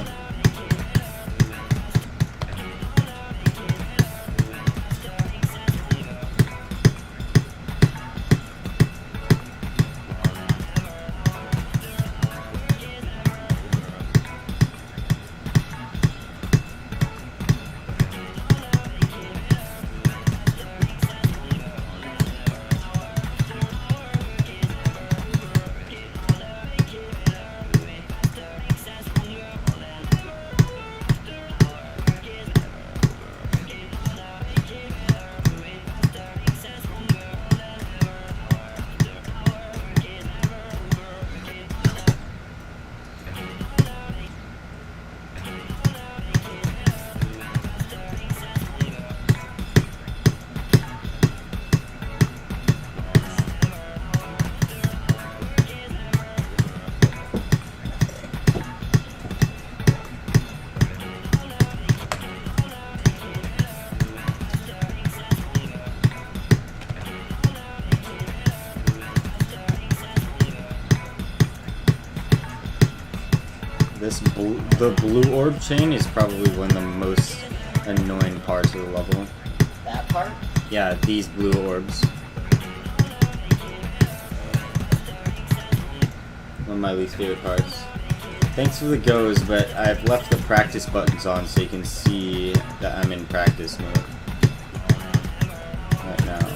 The blue orb chain is probably one of the most annoying parts of the level. That part? Yeah, these blue orbs. One of my least favorite parts. Thanks for the goes, but I've left the practice buttons on so you can see that I'm in practice mode right now.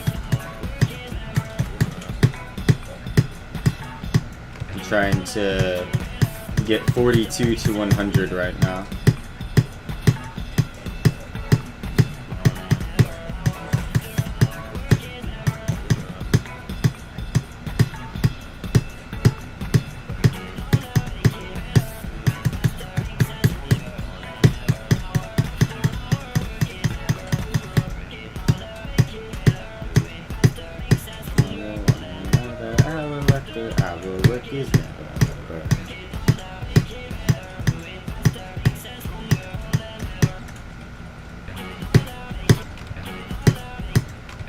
I'm trying to get 42 to 100 right now.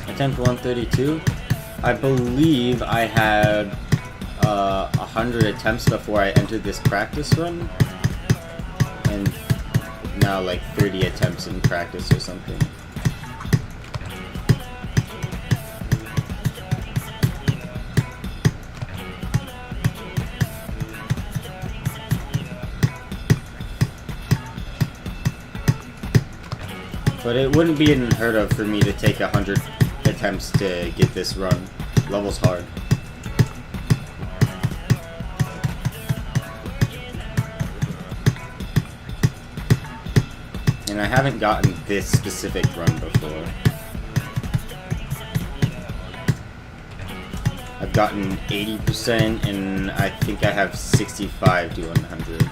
Attempt 132. I believe I had 100 attempts before I entered this practice run, and now like 30 attempts in practice or something. But it wouldn't be unheard of for me to take 100 attempts to get this run. Level's hard. And I haven't gotten this specific run before. I've gotten 80% and I think I have 65 to 100.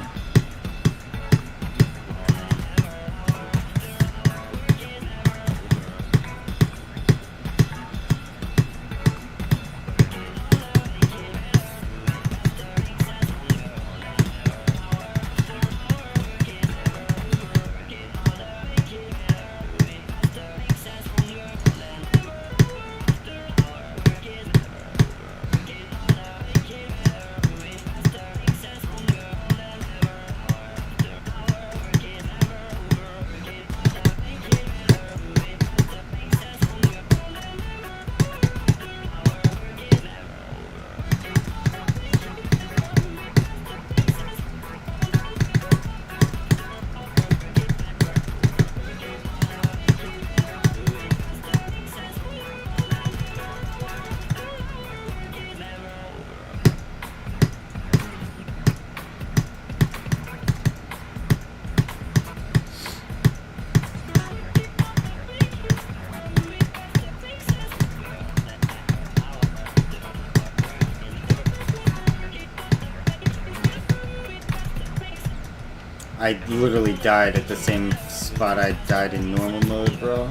I literally died at the same spot I died in normal mode, bro.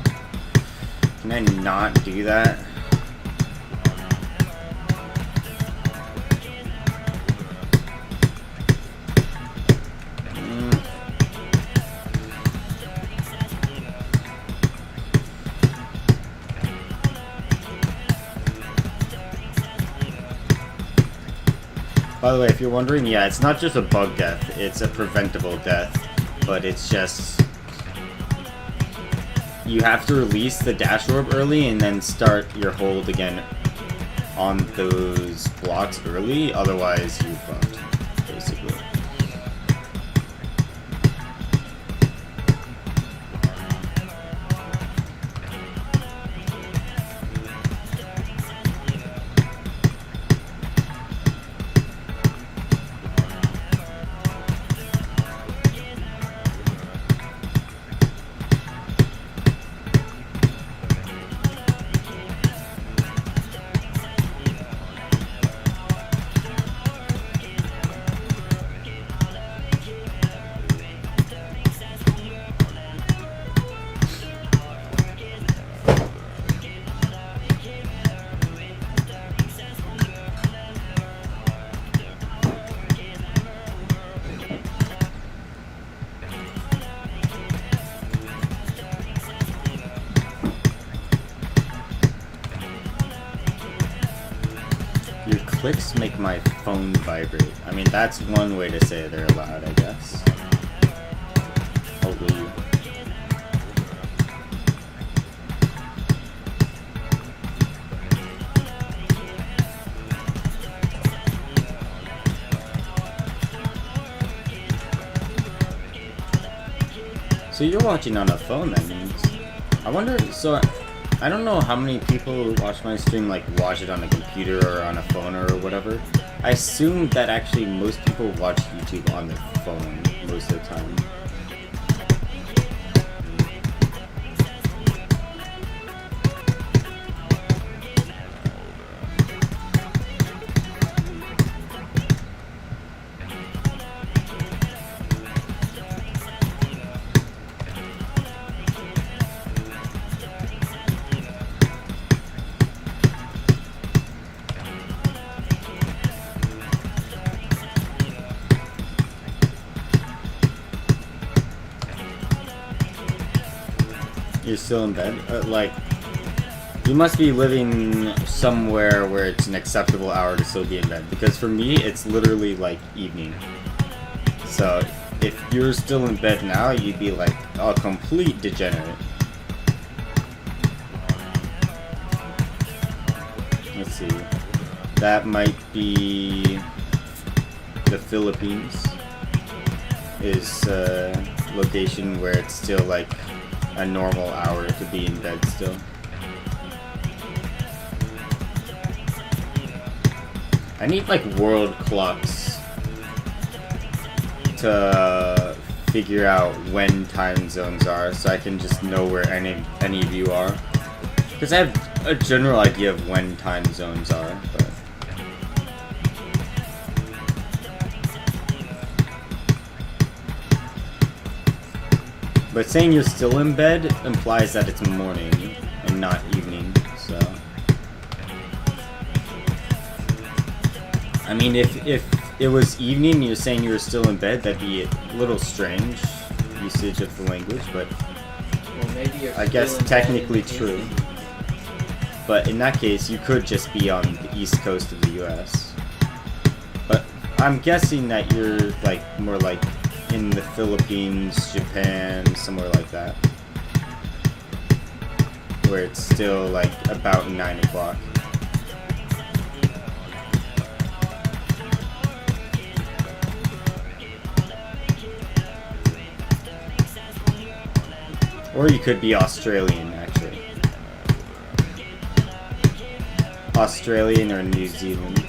Can I not do that? By the way, if you're wondering, yeah, it's not just a bug death, it's a preventable death, but it's just... You have to release the dash orb early and then start your hold again on those blocks early, otherwise you're fucked, basically. Clicks make my phone vibrate. I mean, that's one way to say they're loud, I guess. Hopefully. So you're watching on a phone, that means. I wonder, so I don't know how many people who watch my stream like watch it on a computer or on a phone or whatever. I assume that actually most people watch YouTube on their phone most of the time. You're still in bed? Like, you must be living somewhere where it's an acceptable hour to still be in bed. Because for me, it's literally like evening. So, if you're still in bed now, you'd be like a complete degenerate. Let's see. That might be the Philippines. Is a location where it's still like a normal hour to be in bed still. I need like world clocks to figure out when time zones are so I can just know where any of you are. Because I have a general idea of when time zones are, but saying you're still in bed implies that it's morning and not evening, so... I mean, if it was evening and you're saying you were still in bed, that'd be a little strange usage of the language, but... Well, maybe you're I guess technically true. But in that case, you could just be on the east coast of the US. But I'm guessing that you're, like, more like... in the Philippines, Japan, somewhere like that. Where it's still like about 9 o'clock. Or you could be Australian, actually. Australian or New Zealand.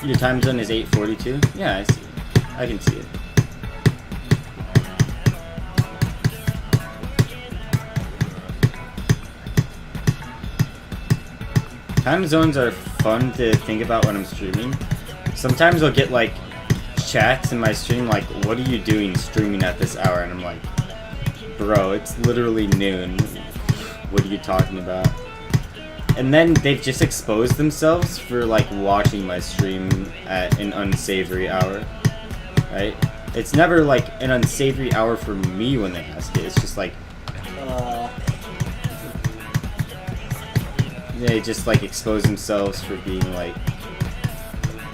Your time zone is 8:42? Yeah, I see it. I can see it. Time zones are fun to think about when I'm streaming. Sometimes I'll get like chats in my stream like, what are you doing streaming at this hour? And I'm like, bro, it's literally noon. What are you talking about? and then they've just exposed themselves for like watching my stream at an unsavory hour, right? It's never like an unsavory hour for me when they ask it. It's just like they just like expose themselves for being like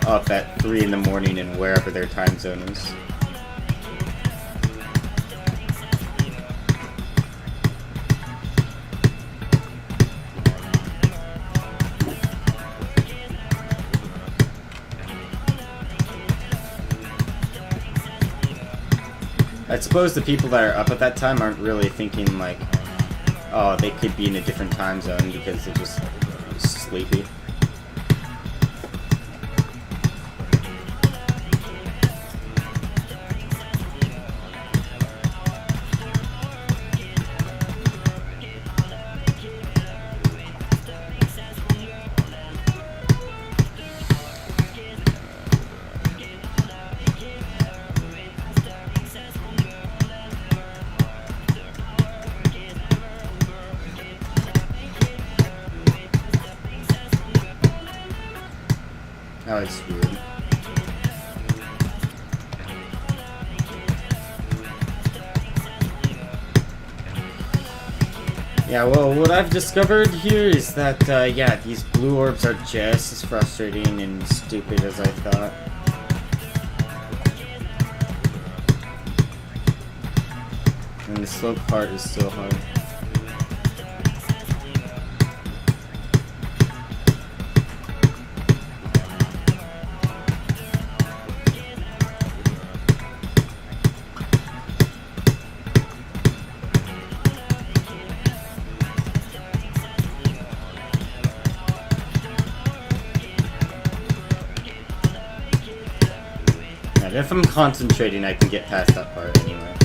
up at 3 in the morning in wherever their time zone is. I suppose the people that are up at that time aren't really thinking like, oh, they could be in a different time zone because they're just sleepy. Oh, it's weird. Yeah, well, what I've discovered here is that, yeah, these blue orbs are just as frustrating and stupid as I thought. And the slope part is still hard. If I'm concentrating, I can get past that part anyway.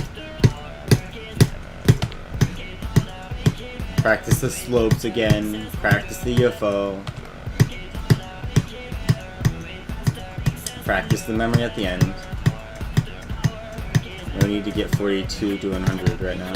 Practice the slopes again, practice the UFO. Practice the memory at the end. No need to get 42 to 100 right now.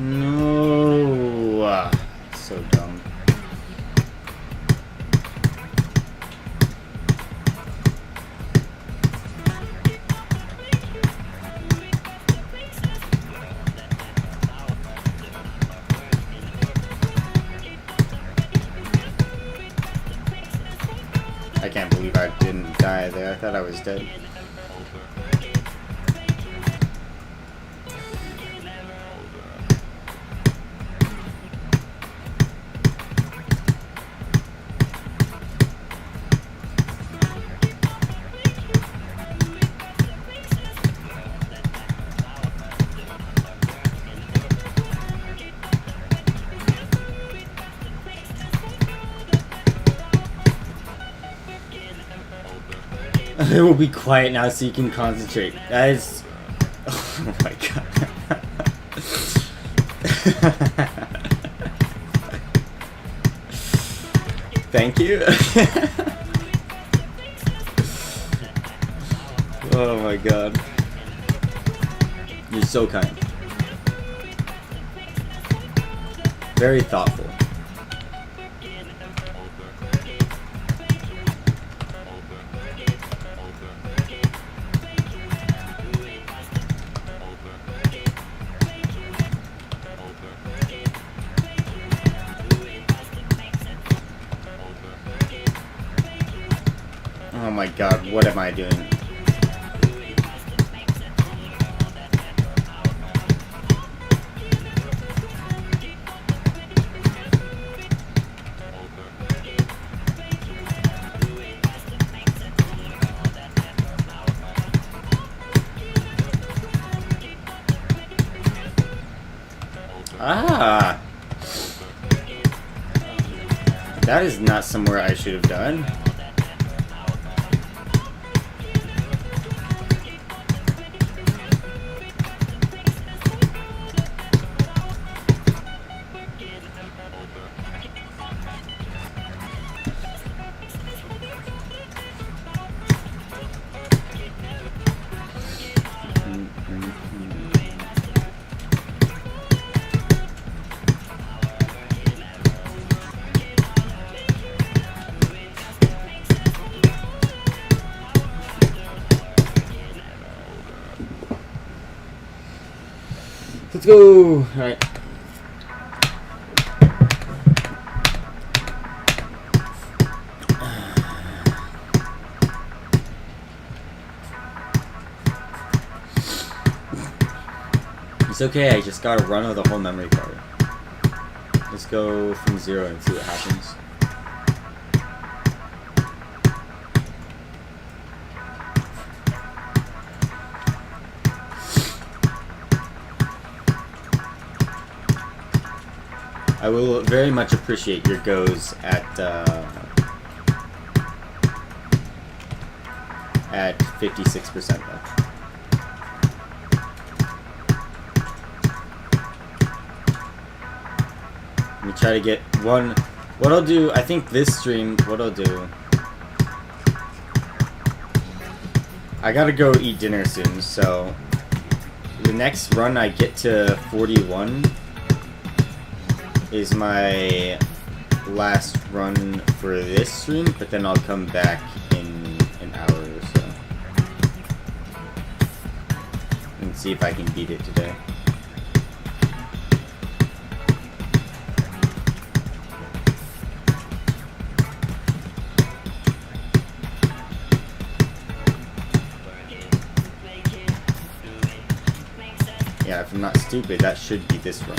No, so dumb. I can't believe I didn't die there. I thought I was dead. It will be quiet now so you can concentrate. That is... Oh my god. Thank you. Oh my god. You're so kind. Very thoughtful. Oh my god, what am I doing? Ah! That is not somewhere I should have done. Let's go! Alright. It's okay, I just gotta run with the whole memory card. Let's go from 0 and see what happens. I will very much appreciate your goes at 56% though. Let me try to get one. What I'll do, I think this stream, what I'll do, I gotta go eat dinner soon, so the next run I get to 41 is my last run for this stream, but then I'll come back in an hour or so and see if I can beat it today. Yeah, if I'm not stupid, that should be this run.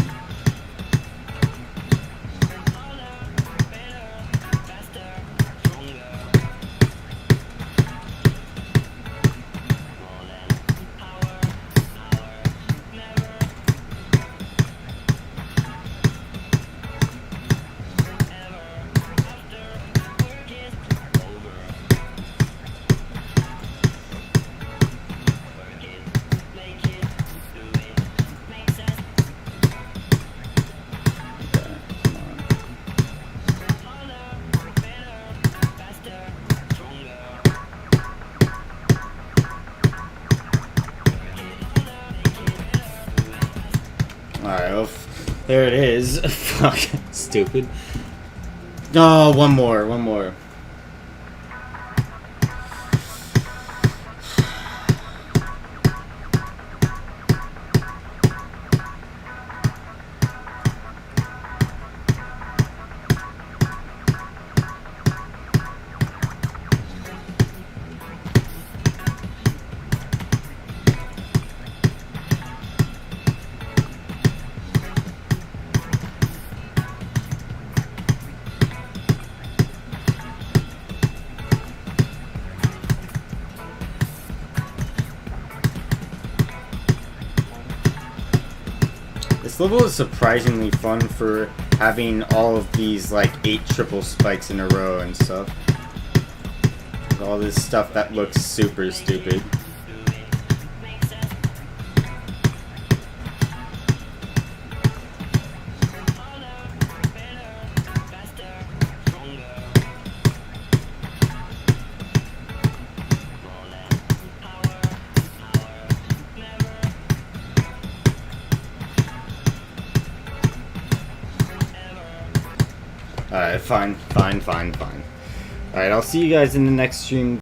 Alright, well, there it is. Fuck, stupid. Oh, one more. This level is surprisingly fun for having all of these like 8 triple spikes in a row and stuff. All this stuff that looks super stupid. Alright, fine. Alright, I'll see you guys in the next stream.